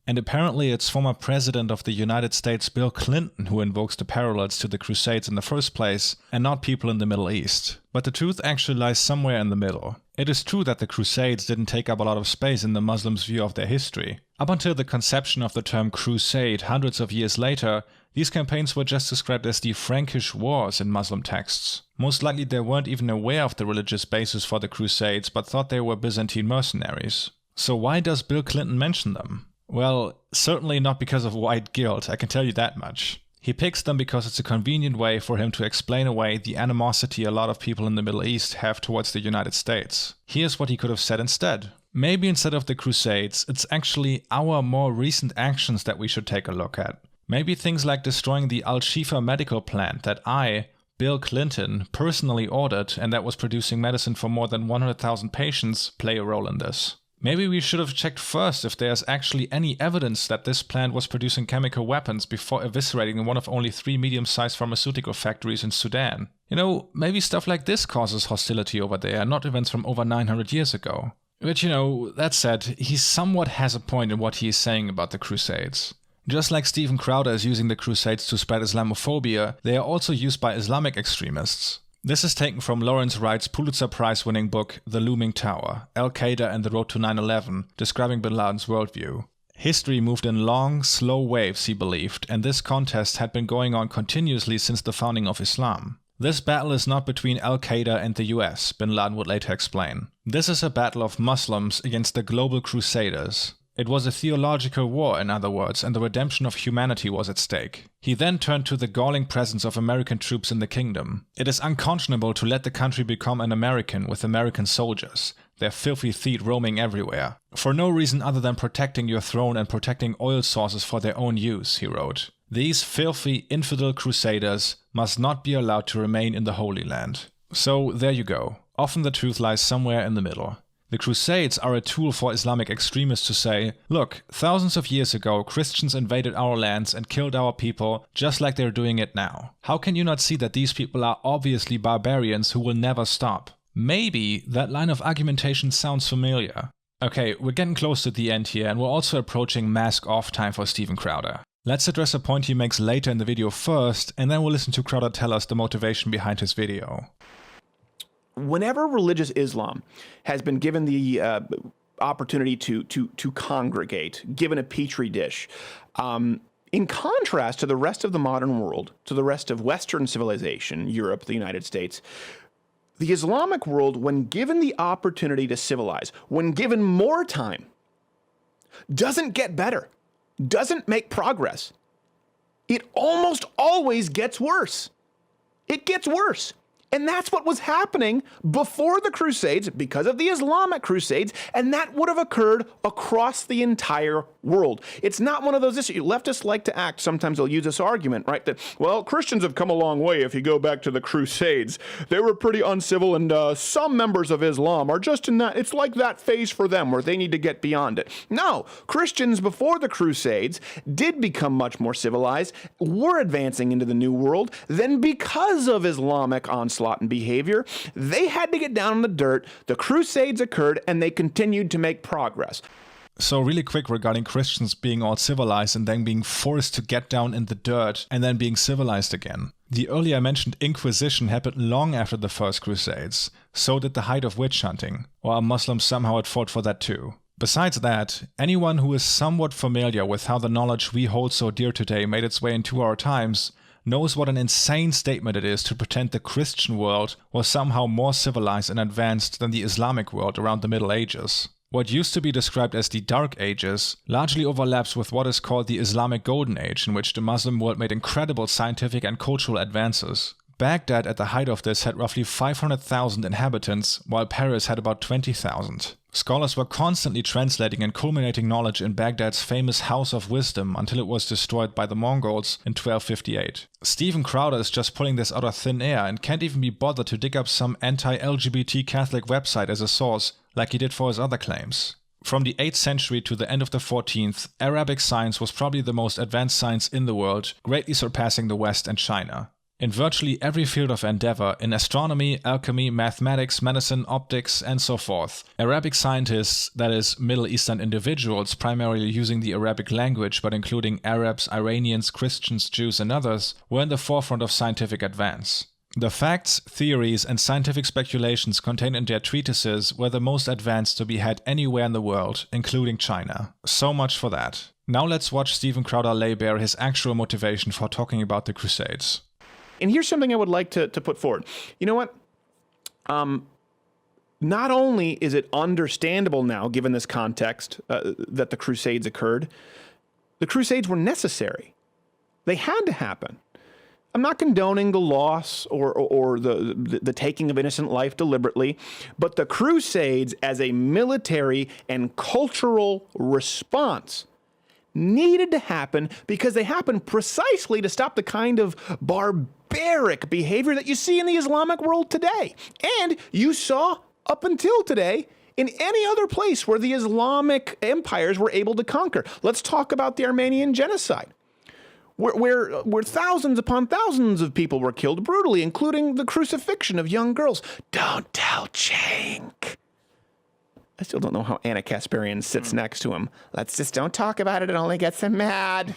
And apparently it's former President of the United States Bill Clinton who invokes the parallels to the Crusades in the first place, and not people in the Middle East. But the truth actually lies somewhere in the middle. It is true that the Crusades didn't take up a lot of space in the Muslims' view of their history. Up until the conception of the term crusade hundreds of years later, these campaigns were just described as the Frankish Wars in Muslim texts. Most likely they weren't even aware of the religious basis for the Crusades, but thought they were Byzantine mercenaries. So why does Bill Clinton mention them? Well, certainly not because of white guilt, I can tell you that much. He picks them because it's a convenient way for him to explain away the animosity a lot of people in the Middle East have towards the United States. Here's what he could have said instead. Maybe instead of the Crusades, it's actually our more recent actions that we should take a look at. Maybe things like destroying the Al-Shifa medical plant that I, Bill Clinton, personally ordered and that was producing medicine for more than 100,000 patients play a role in this. Maybe we should have checked first if there's actually any evidence that this plant was producing chemical weapons before eviscerating one of only 3 medium-sized pharmaceutical factories in Sudan. You know, maybe stuff like this causes hostility over there, not events from over 900 years ago. But you know, that said, he somewhat has a point in what he is saying about the Crusades. Just like Stephen Crowder is using the Crusades to spread Islamophobia, they are also used by Islamic extremists. This is taken from Lawrence Wright's Pulitzer Prize-winning book The Looming Tower, Al-Qaeda and the Road to 9/11, describing bin Laden's worldview. History moved in long, slow waves, he believed, and this contest had been going on continuously since the founding of Islam. This battle is not between Al-Qaeda and the US, bin Laden would later explain. This is a battle of Muslims against the global crusaders. It was a theological war, in other words, and the redemption of humanity was at stake. He then turned to the galling presence of American troops in the kingdom. It is unconscionable to let the country become an American with American soldiers, their filthy feet roaming everywhere. For no reason other than protecting your throne and protecting oil sources for their own use, he wrote. These filthy, infidel crusaders must not be allowed to remain in the Holy Land. So there you go. Often the truth lies somewhere in the middle. The Crusades are a tool for Islamic extremists to say, look, thousands of years ago Christians invaded our lands and killed our people just like they're doing it now. How can you not see that these people are obviously barbarians who will never stop? Maybe that line of argumentation sounds familiar. Okay, we're getting close to the end here, and we're also approaching mask off time for Steven Crowder. Let's address a point he makes later in the video first, and then we'll listen to Crowder tell us the motivation behind his video. Whenever religious Islam has been given the opportunity to congregate, given a petri dish, in contrast to the rest of the modern world, to the rest of Western civilization, Europe, the United States, the Islamic world, when given the opportunity to civilize, when given more time, doesn't get better, doesn't make progress. It almost always gets worse. It gets worse. And that's what was happening before the Crusades because of the Islamic Crusades, and that would have occurred across the entire world. It's not one of those issues. Leftists like to act, sometimes they'll use this argument, right, that, well, Christians have come a long way if you go back to the Crusades. They were pretty uncivil, and some members of Islam are just in that, it's like that phase for them where they need to get beyond it. No, Christians before the Crusades did become much more civilized, were advancing into the New World, then because of Islamic onslaught and behavior, they had to get down in the dirt. The Crusades occurred, and they continued to make progress. So really quick regarding Christians being all civilized and then being forced to get down in the dirt and then being civilized again. The earlier mentioned Inquisition happened long after the First Crusades. So did the height of witch hunting, while Muslims somehow had fought for that too. Besides that, anyone who is somewhat familiar with how the knowledge we hold so dear today made its way into our times knows what an insane statement it is to pretend the Christian world was somehow more civilized and advanced than the Islamic world around the Middle Ages. What used to be described as the Dark Ages largely overlaps with what is called the Islamic Golden Age, in which the Muslim world made incredible scientific and cultural advances. Baghdad at the height of this had roughly 500,000 inhabitants, while Paris had about 20,000. Scholars were constantly translating and culminating knowledge in Baghdad's famous House of Wisdom until it was destroyed by the Mongols in 1258. Steven Crowder is just pulling this out of thin air and can't even be bothered to dig up some anti-LGBT Catholic website as a source like he did for his other claims. From the 8th century to the end of the 14th, Arabic science was probably the most advanced science in the world, greatly surpassing the West and China. In virtually every field of endeavor, in astronomy, alchemy, mathematics, medicine, optics, and so forth, Arabic scientists, that is, Middle Eastern individuals primarily using the Arabic language but including Arabs, Iranians, Christians, Jews, and others, were in the forefront of scientific advance. The facts, theories, and scientific speculations contained in their treatises were the most advanced to be had anywhere in the world, including China. So much for that. Now let's watch Steven Crowder lay bare his actual motivation for talking about the Crusades. And here's something I would like to put forward. You know what? Not only is it understandable now, given this context, that the Crusades occurred, the Crusades were necessary. They had to happen. I'm not condoning the loss or the taking of innocent life deliberately, but the Crusades as a military and cultural response needed to happen because they happened precisely to stop the kind of barbaric behavior that you see in the Islamic world today. And you saw up until today in any other place where the Islamic empires were able to conquer. Let's talk about the Armenian genocide, where thousands upon thousands of people were killed brutally, including the crucifixion of young girls. Don't tell Cenk. I still don't know how Anna Kasparian sits next to him. Let's just don't talk about it. It only gets him mad.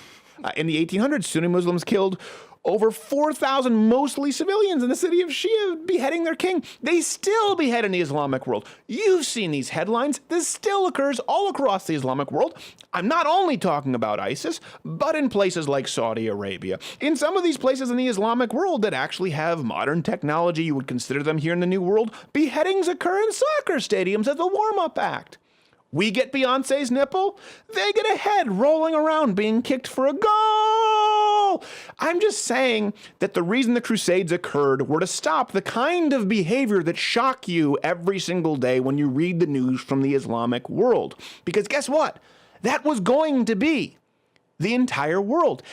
In the 1800s, Sunni Muslims killed over 4,000 mostly civilians in the city of Shia, beheading their king. They still behead in the Islamic world. You've seen these headlines. This still occurs all across the Islamic world. I'm not only talking about ISIS, but in places like Saudi Arabia. In some of these places in the Islamic world that actually have modern technology, you would consider them here in the New World, beheadings occur in soccer stadiums as a warm-up act. We get Beyonce's nipple, they get a head rolling around being kicked for a goal. I'm just saying that the reason the Crusades occurred were to stop the kind of behavior that shock you every single day when you read the news from the Islamic world. Because guess what? That was going to be the entire world.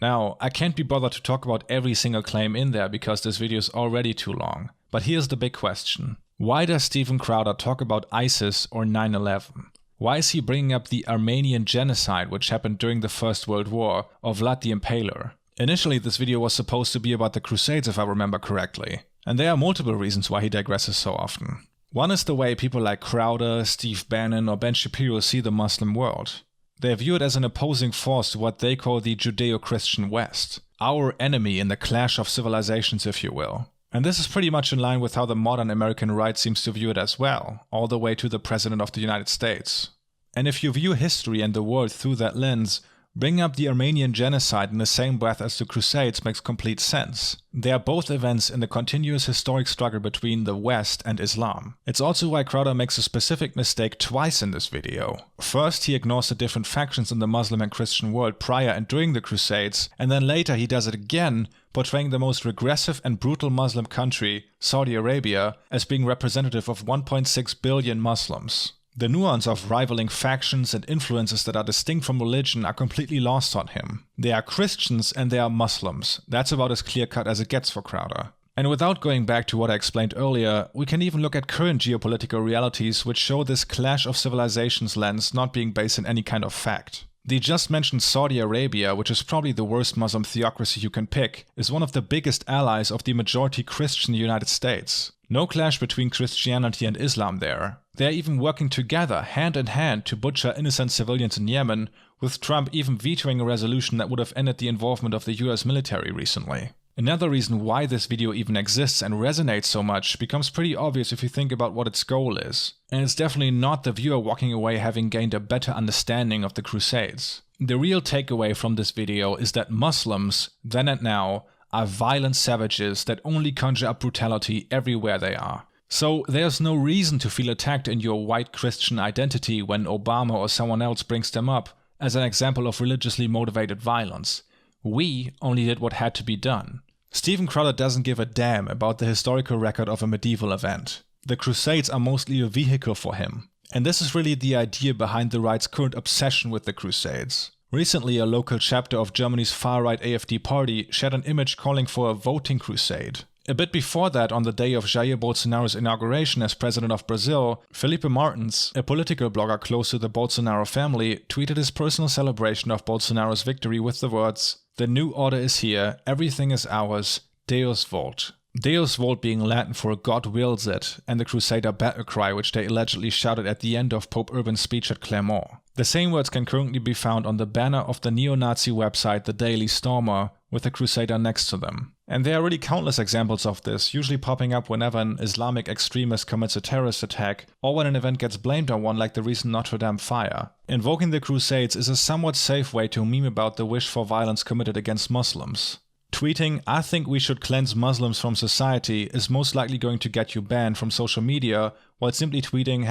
Now, I can't be bothered to talk about every single claim in there because this video is already too long. But here's the big question. Why does Steven Crowder talk about ISIS or 9/11? Why is he bringing up the Armenian genocide which happened during the First World War, or Vlad the Impaler? Initially this video was supposed to be about the Crusades if I remember correctly, and there are multiple reasons why he digresses so often. One is the way people like Crowder, Steve Bannon or Ben Shapiro see the Muslim world. They view it as an opposing force to what they call the Judeo-Christian West, our enemy in the clash of civilizations if you will. And this is pretty much in line with how the modern American right seems to view it as well, all the way to the President of the United States. And if you view history and the world through that lens, bringing up the Armenian genocide in the same breath as the Crusades makes complete sense. They are both events in the continuous historic struggle between the West and Islam. It's also why Crowder makes a specific mistake twice in this video. First, he ignores the different factions in the Muslim and Christian world prior and during the Crusades, and then later he does it again, portraying the most regressive and brutal Muslim country, Saudi Arabia, as being representative of 1.6 billion Muslims. The nuance of rivaling factions and influences that are distinct from religion are completely lost on him. They are Christians and they are Muslims. That's about as clear-cut as it gets for Crowder. And without going back to what I explained earlier, we can even look at current geopolitical realities which show this clash of civilizations lens not being based in any kind of fact. The just mentioned Saudi Arabia, which is probably the worst Muslim theocracy you can pick, is one of the biggest allies of the majority Christian United States. No clash between Christianity and Islam there. They are even working together, hand in hand, to butcher innocent civilians in Yemen, with Trump even vetoing a resolution that would have ended the involvement of the US military recently. Another reason why this video even exists and resonates so much becomes pretty obvious if you think about what its goal is. And it's definitely not the viewer walking away having gained a better understanding of the Crusades. The real takeaway from this video is that Muslims, then and now, are violent savages that only conjure up brutality everywhere they are. So there's no reason to feel attacked in your white Christian identity when Obama or someone else brings them up as an example of religiously motivated violence. We only did what had to be done. Steven Crowder doesn't give a damn about the historical record of a medieval event. The Crusades are mostly a vehicle for him. And this is really the idea behind the right's current obsession with the Crusades. Recently, a local chapter of Germany's far-right AfD party shared an image calling for a voting crusade. A bit before that, on the day of Jair Bolsonaro's inauguration as president of Brazil, Felipe Martins, a political blogger close to the Bolsonaro family, tweeted his personal celebration of Bolsonaro's victory with the words, "The new order is here, everything is ours, Deus Volt." Deus Volt being Latin for God wills it, and the Crusader battle cry which they allegedly shouted at the end of Pope Urban's speech at Clermont. The same words can currently be found on the banner of the neo-Nazi website The Daily Stormer, with the Crusader next to them. And there are really countless examples of this, usually popping up whenever an Islamic extremist commits a terrorist attack, or when an event gets blamed on one like the recent Notre Dame fire. Invoking the Crusades is a somewhat safe way to meme about the wish for violence committed against Muslims. Tweeting, "I think we should cleanse Muslims from society" is most likely going to get you banned from social media, while simply tweeting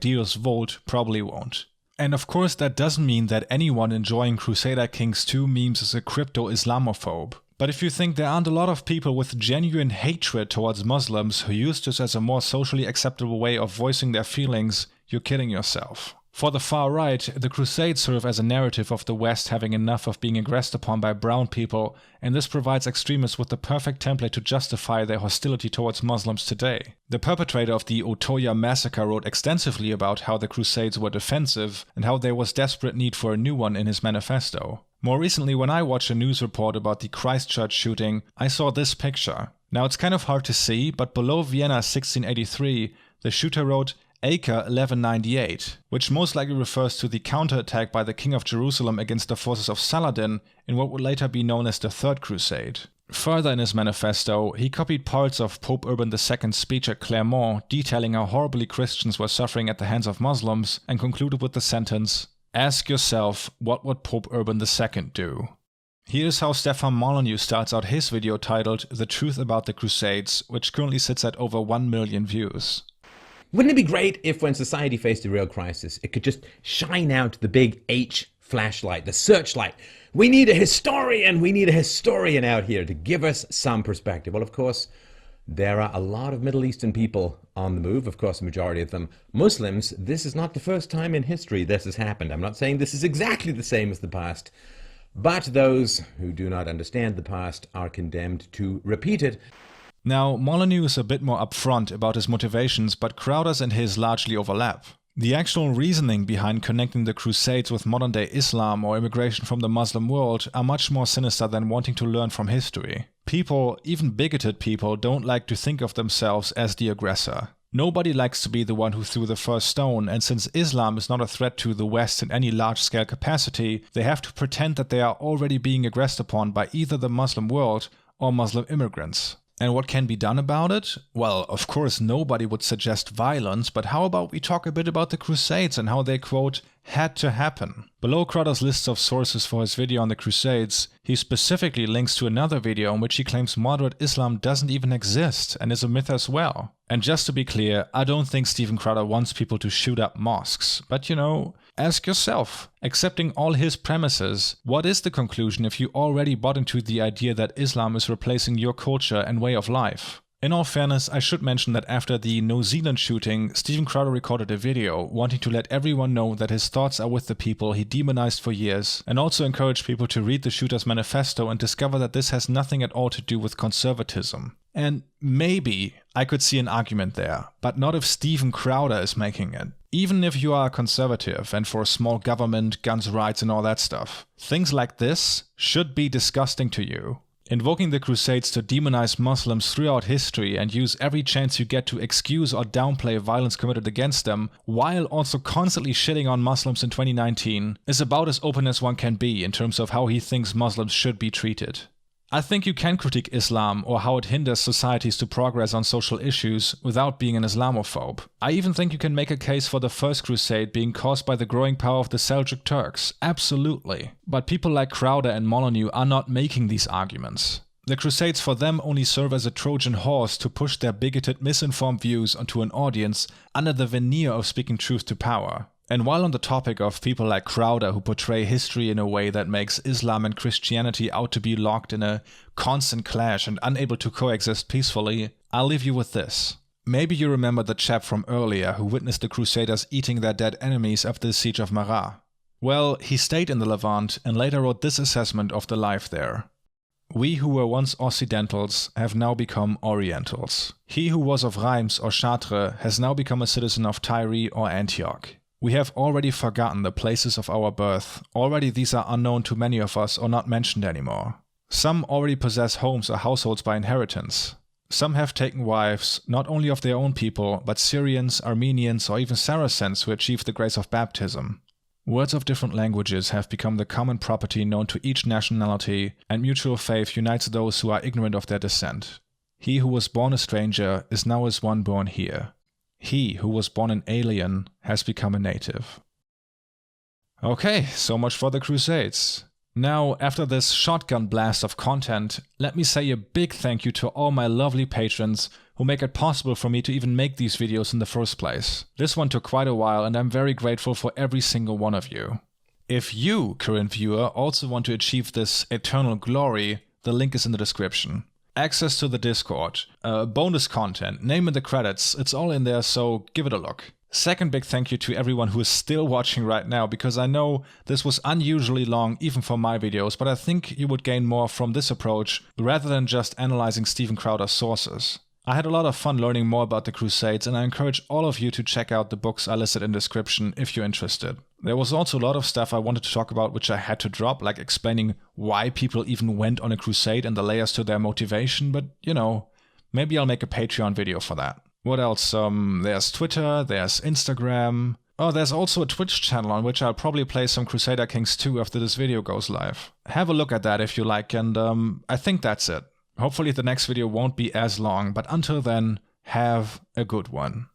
#Deus Volt probably won't. And of course that doesn't mean that anyone enjoying Crusader Kings 2 memes is a crypto-Islamophobe. But if you think there aren't a lot of people with genuine hatred towards Muslims who use this as a more socially acceptable way of voicing their feelings, you're kidding yourself. For the far right, the Crusades serve as a narrative of the West having enough of being aggressed upon by brown people, and this provides extremists with the perfect template to justify their hostility towards Muslims today. The perpetrator of the Utoya massacre wrote extensively about how the Crusades were defensive, and how there was desperate need for a new one in his manifesto. More recently, when I watched a news report about the Christchurch shooting, I saw this picture. Now it's kind of hard to see, but below Vienna 1683, the shooter wrote Acre 1198, which most likely refers to the counterattack by the King of Jerusalem against the forces of Saladin in what would later be known as the Third Crusade. Further in his manifesto, he copied parts of Pope Urban II's speech at Clermont detailing how horribly Christians were suffering at the hands of Muslims, and concluded with the sentence, "Ask yourself, what would Pope Urban II do?" Here's how Stefan Molyneux starts out his video titled The Truth About the Crusades, which currently sits at over 1 million views. Wouldn't it be great if when society faced a real crisis, it could just shine out the big H flashlight, the searchlight? We need a historian out here to give us some perspective. Well, of course, there are a lot of Middle Eastern people on the move, of course, the majority of them Muslims. This is not the first time in history this has happened. I'm not saying this is exactly the same as the past, but those who do not understand the past are condemned to repeat it. Now, Molyneux is a bit more upfront about his motivations, but Crowder's and his largely overlap. The actual reasoning behind connecting the Crusades with modern-day Islam or immigration from the Muslim world are much more sinister than wanting to learn from history. People, even bigoted people, don't like to think of themselves as the aggressor. Nobody likes to be the one who threw the first stone, and since Islam is not a threat to the West in any large-scale capacity, they have to pretend that they are already being aggressed upon by either the Muslim world or Muslim immigrants. And what can be done about it? Well, of course nobody would suggest violence, but how about we talk a bit about the Crusades and how they, quote, had to happen. Below Crowder's lists of sources for his video on the Crusades, he specifically links to another video in which he claims moderate Islam doesn't even exist and is a myth as well. And just to be clear, I don't think Steven Crowder wants people to shoot up mosques, but you know, ask yourself, accepting all his premises, what is the conclusion if you already bought into the idea that Islam is replacing your culture and way of life? In all fairness, I should mention that after the New Zealand shooting, Steven Crowder recorded a video wanting to let everyone know that his thoughts are with the people he demonized for years, and also encouraged people to read the shooter's manifesto and discover that this has nothing at all to do with conservatism. And maybe I could see an argument there, but not if Steven Crowder is making it. Even if you are a conservative and for small government, guns rights and all that stuff, things like this should be disgusting to you. Invoking the Crusades to demonize Muslims throughout history and use every chance you get to excuse or downplay violence committed against them, while also constantly shitting on Muslims in 2019, is about as open as one can be in terms of how he thinks Muslims should be treated. I think you can critique Islam or how it hinders societies to progress on social issues without being an Islamophobe. I even think you can make a case for the First Crusade being caused by the growing power of the Seljuk Turks. Absolutely. But people like Crowder and Molyneux are not making these arguments. The Crusades for them only serve as a Trojan horse to push their bigoted, misinformed views onto an audience under the veneer of speaking truth to power. And while on the topic of people like Crowder who portray history in a way that makes Islam and Christianity out to be locked in a constant clash and unable to coexist peacefully, I'll leave you with this. Maybe you remember the chap from earlier who witnessed the Crusaders eating their dead enemies after the siege of Marat. Well, he stayed in the Levant and later wrote this assessment of the life there. We who were once Occidentals have now become Orientals. He who was of Reims or Chartres has now become a citizen of Tyre or Antioch. We have already forgotten the places of our birth. Already these are unknown to many of us or not mentioned anymore. Some already possess homes or households by inheritance. Some have taken wives, not only of their own people, but Syrians, Armenians, or even Saracens who achieved the grace of baptism. Words of different languages have become the common property known to each nationality, and mutual faith unites those who are ignorant of their descent. He who was born a stranger is now as one born here. He who was born an alien has become a native. Okay, so much for the Crusades. Now, after this shotgun blast of content, let me say a big thank you to all my lovely patrons who make it possible for me to even make these videos in the first place. This one took quite a while and I'm very grateful for every single one of you. If you, current viewer, also want to achieve this eternal glory, the link is in the description. Access to the Discord, bonus content, name in the credits, it's all in there, so give it a look. Second big thank you to everyone who is still watching right now, because I know this was unusually long even for my videos, but I think you would gain more from this approach rather than just analyzing Steven Crowder's sources. I had a lot of fun learning more about the Crusades, and I encourage all of you to check out the books I listed in the description if you're interested. There was also a lot of stuff I wanted to talk about which I had to drop, like explaining why people even went on a crusade and the layers to their motivation, but you know, maybe I'll make a Patreon video for that. What else? There's Twitter, there's Instagram. Oh, there's also a Twitch channel on which I'll probably play some Crusader Kings 2 after this video goes live. Have a look at that if you like, and I think that's it. Hopefully the next video won't be as long, but until then, have a good one.